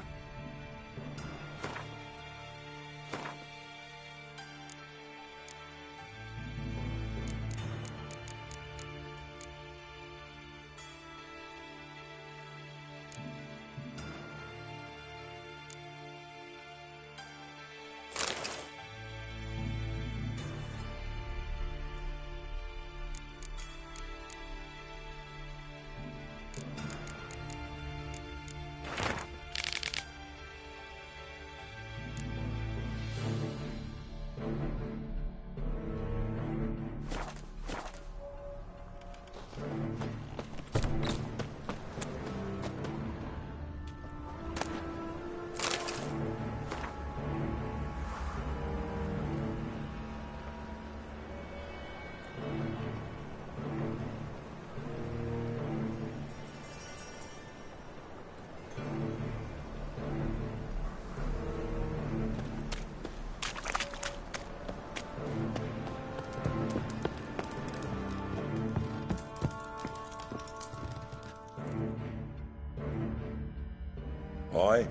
Aye.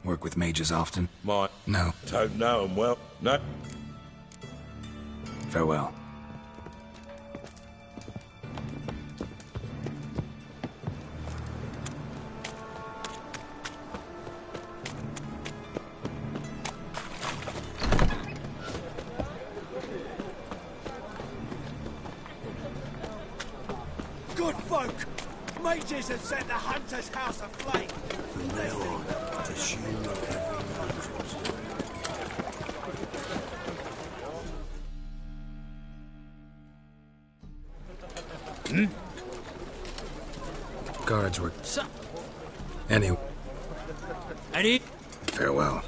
Work with mages often? No. Don't know 'em well. No. Farewell. Good folk! Mages have set the hunter's house aflame! From now on, to assume every knows Guards were... Anyway. Farewell.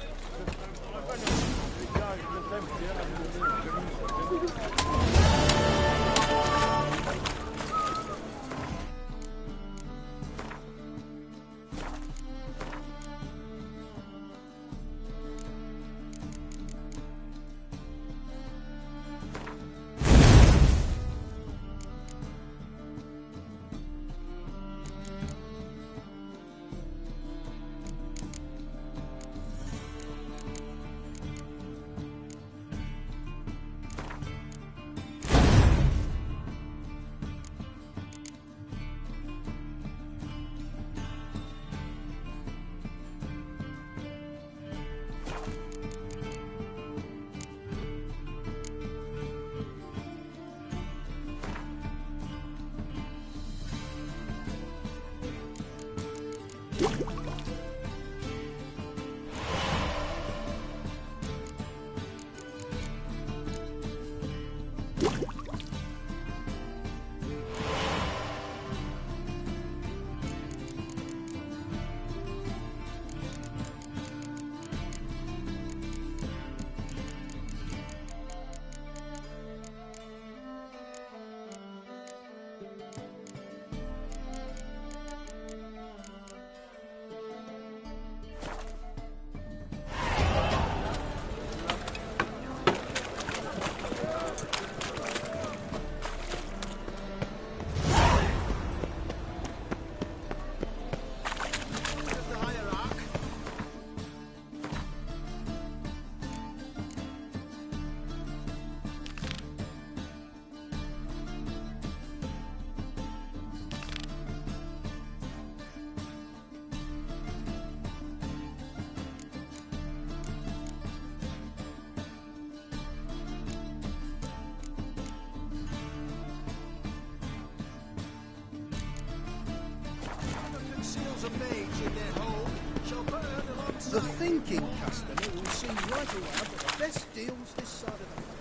in their home shall burn alongside. The thinking customer will see right away that the best deals this side of the road.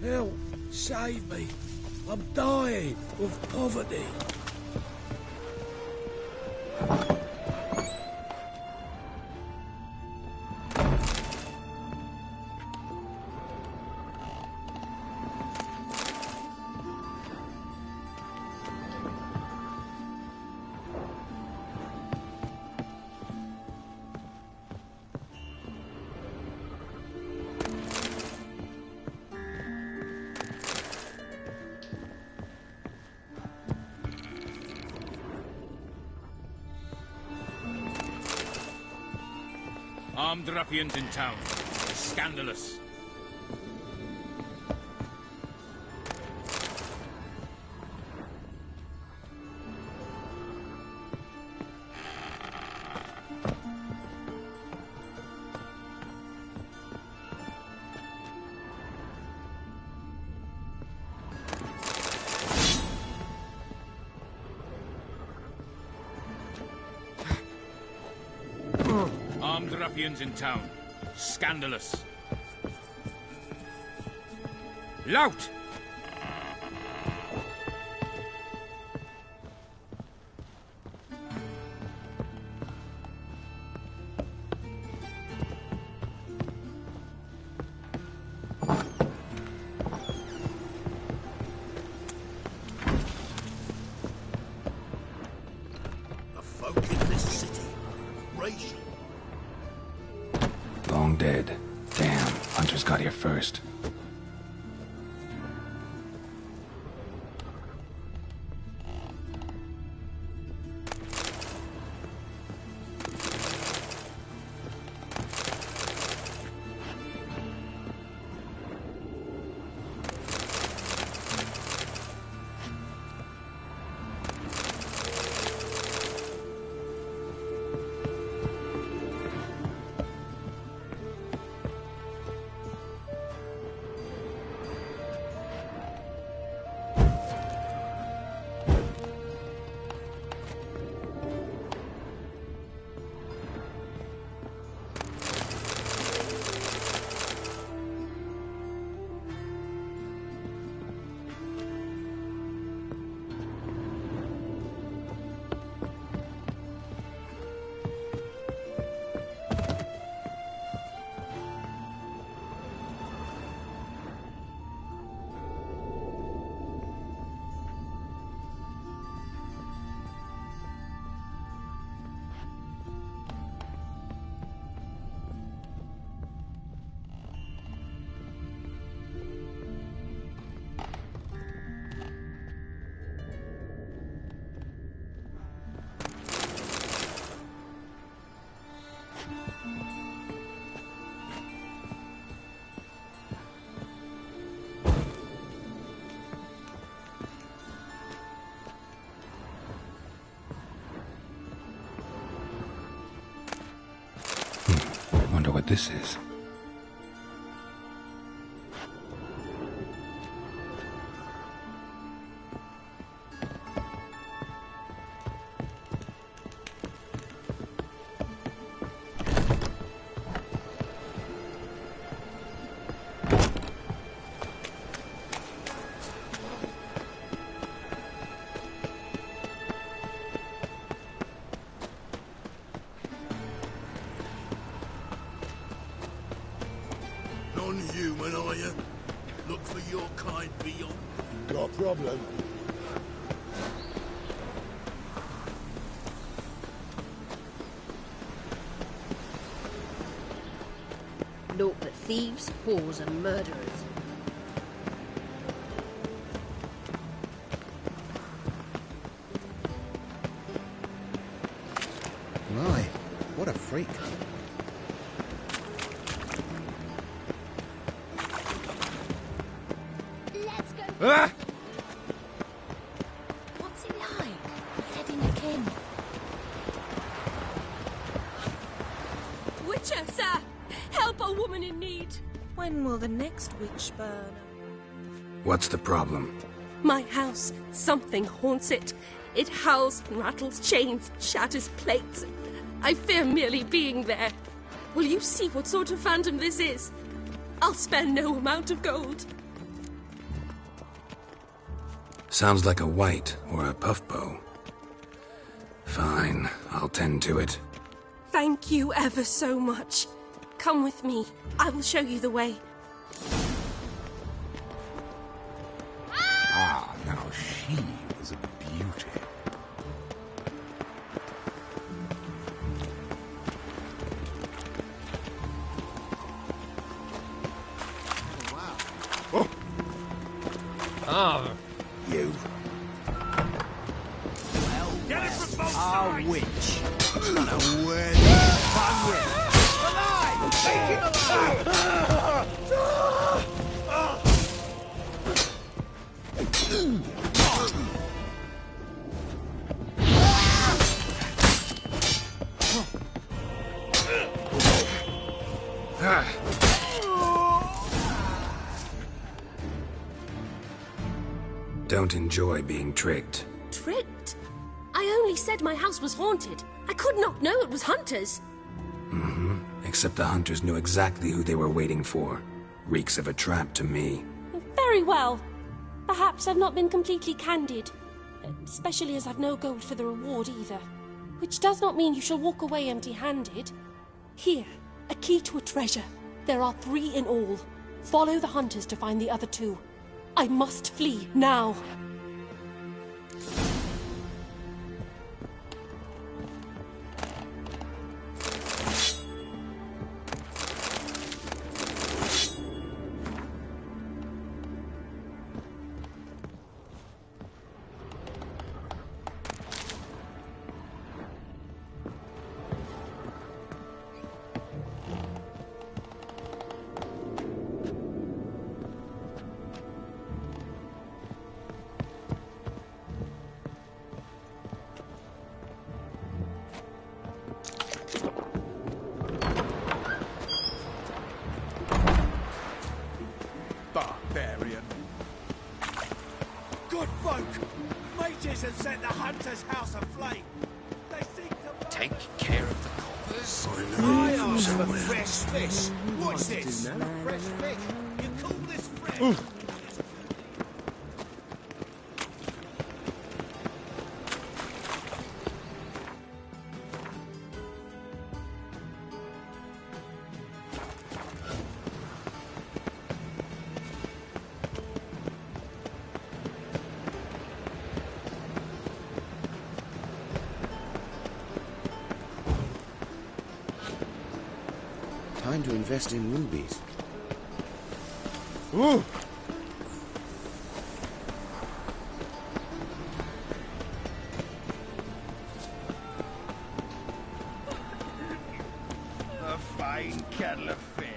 Help! Save me! I'm dying of poverty. Armed ruffians in town. Scandalous. Armed ruffians in town. Scandalous. Lout! The folk in this city. Racial. Long dead. Damn, Hunter's got here first. Wonder what this is. Got a problem? Naught but thieves, whores and murderers. My, what a freak. Let's go. Ah! What's it like? Heading again. Witcher, sir! Help a woman in need! When will the next witch burn? What's the problem? My house. Something haunts it. It howls and rattles chains, shatters plates. I fear merely being there. Will you see what sort of phantom this is? I'll spare no amount of gold. Sounds like a white or a puffbow. Fine, I'll tend to it. Thank you ever so much. Come with me. I will show you the way. Ah, now she was a beauty. Oh. You. Get it from both sides! Witch. No way. Fun with. Alive! Take him alive! Don't enjoy being tricked. Tricked? I only said my house was haunted. I could not know it was hunters. Mm-hmm. Except the hunters knew exactly who they were waiting for. Reeks of a trap to me. Very well. Perhaps I've not been completely candid. Especially as I've no gold for the reward either. Which does not mean you shall walk away empty-handed. Here, a key to a treasure. There are 3 in all. Follow the hunters to find the other 2. I must flee now. Barbarian. Good folk! Mages have set the hunter's house aflame. They seek to... Take care of the coppers. I asked for fresh fish. What's this? Fresh fish? You call this fresh? Time to invest in rubies. Ooh! A fine kettle of fish.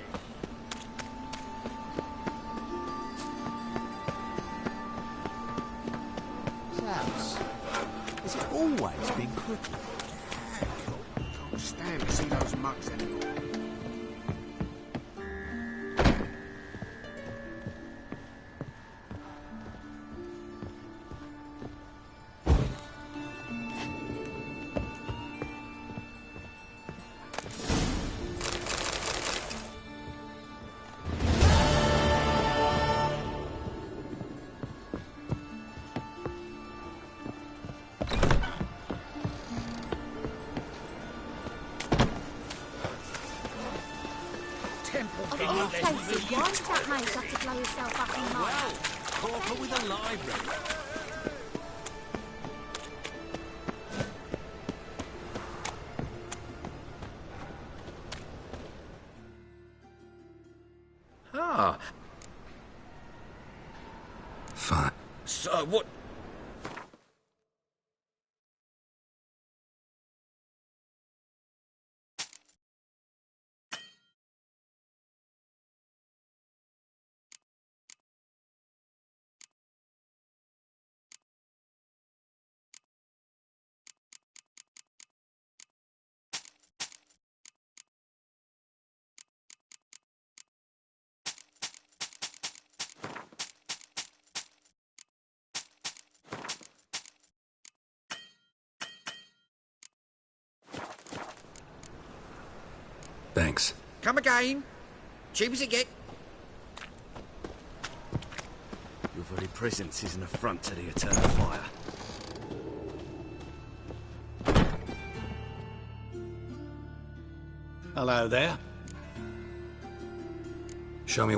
Klaus, has it always been crooked? Can't stand to see those mugs anymore. Of all places, why did that mate have to blow himself up in mine? pauper with a library. Ah. Fine. So what... Thanks. Come again. Cheap as it get. Your very presence is an affront to the eternal fire. Hello there. Show me...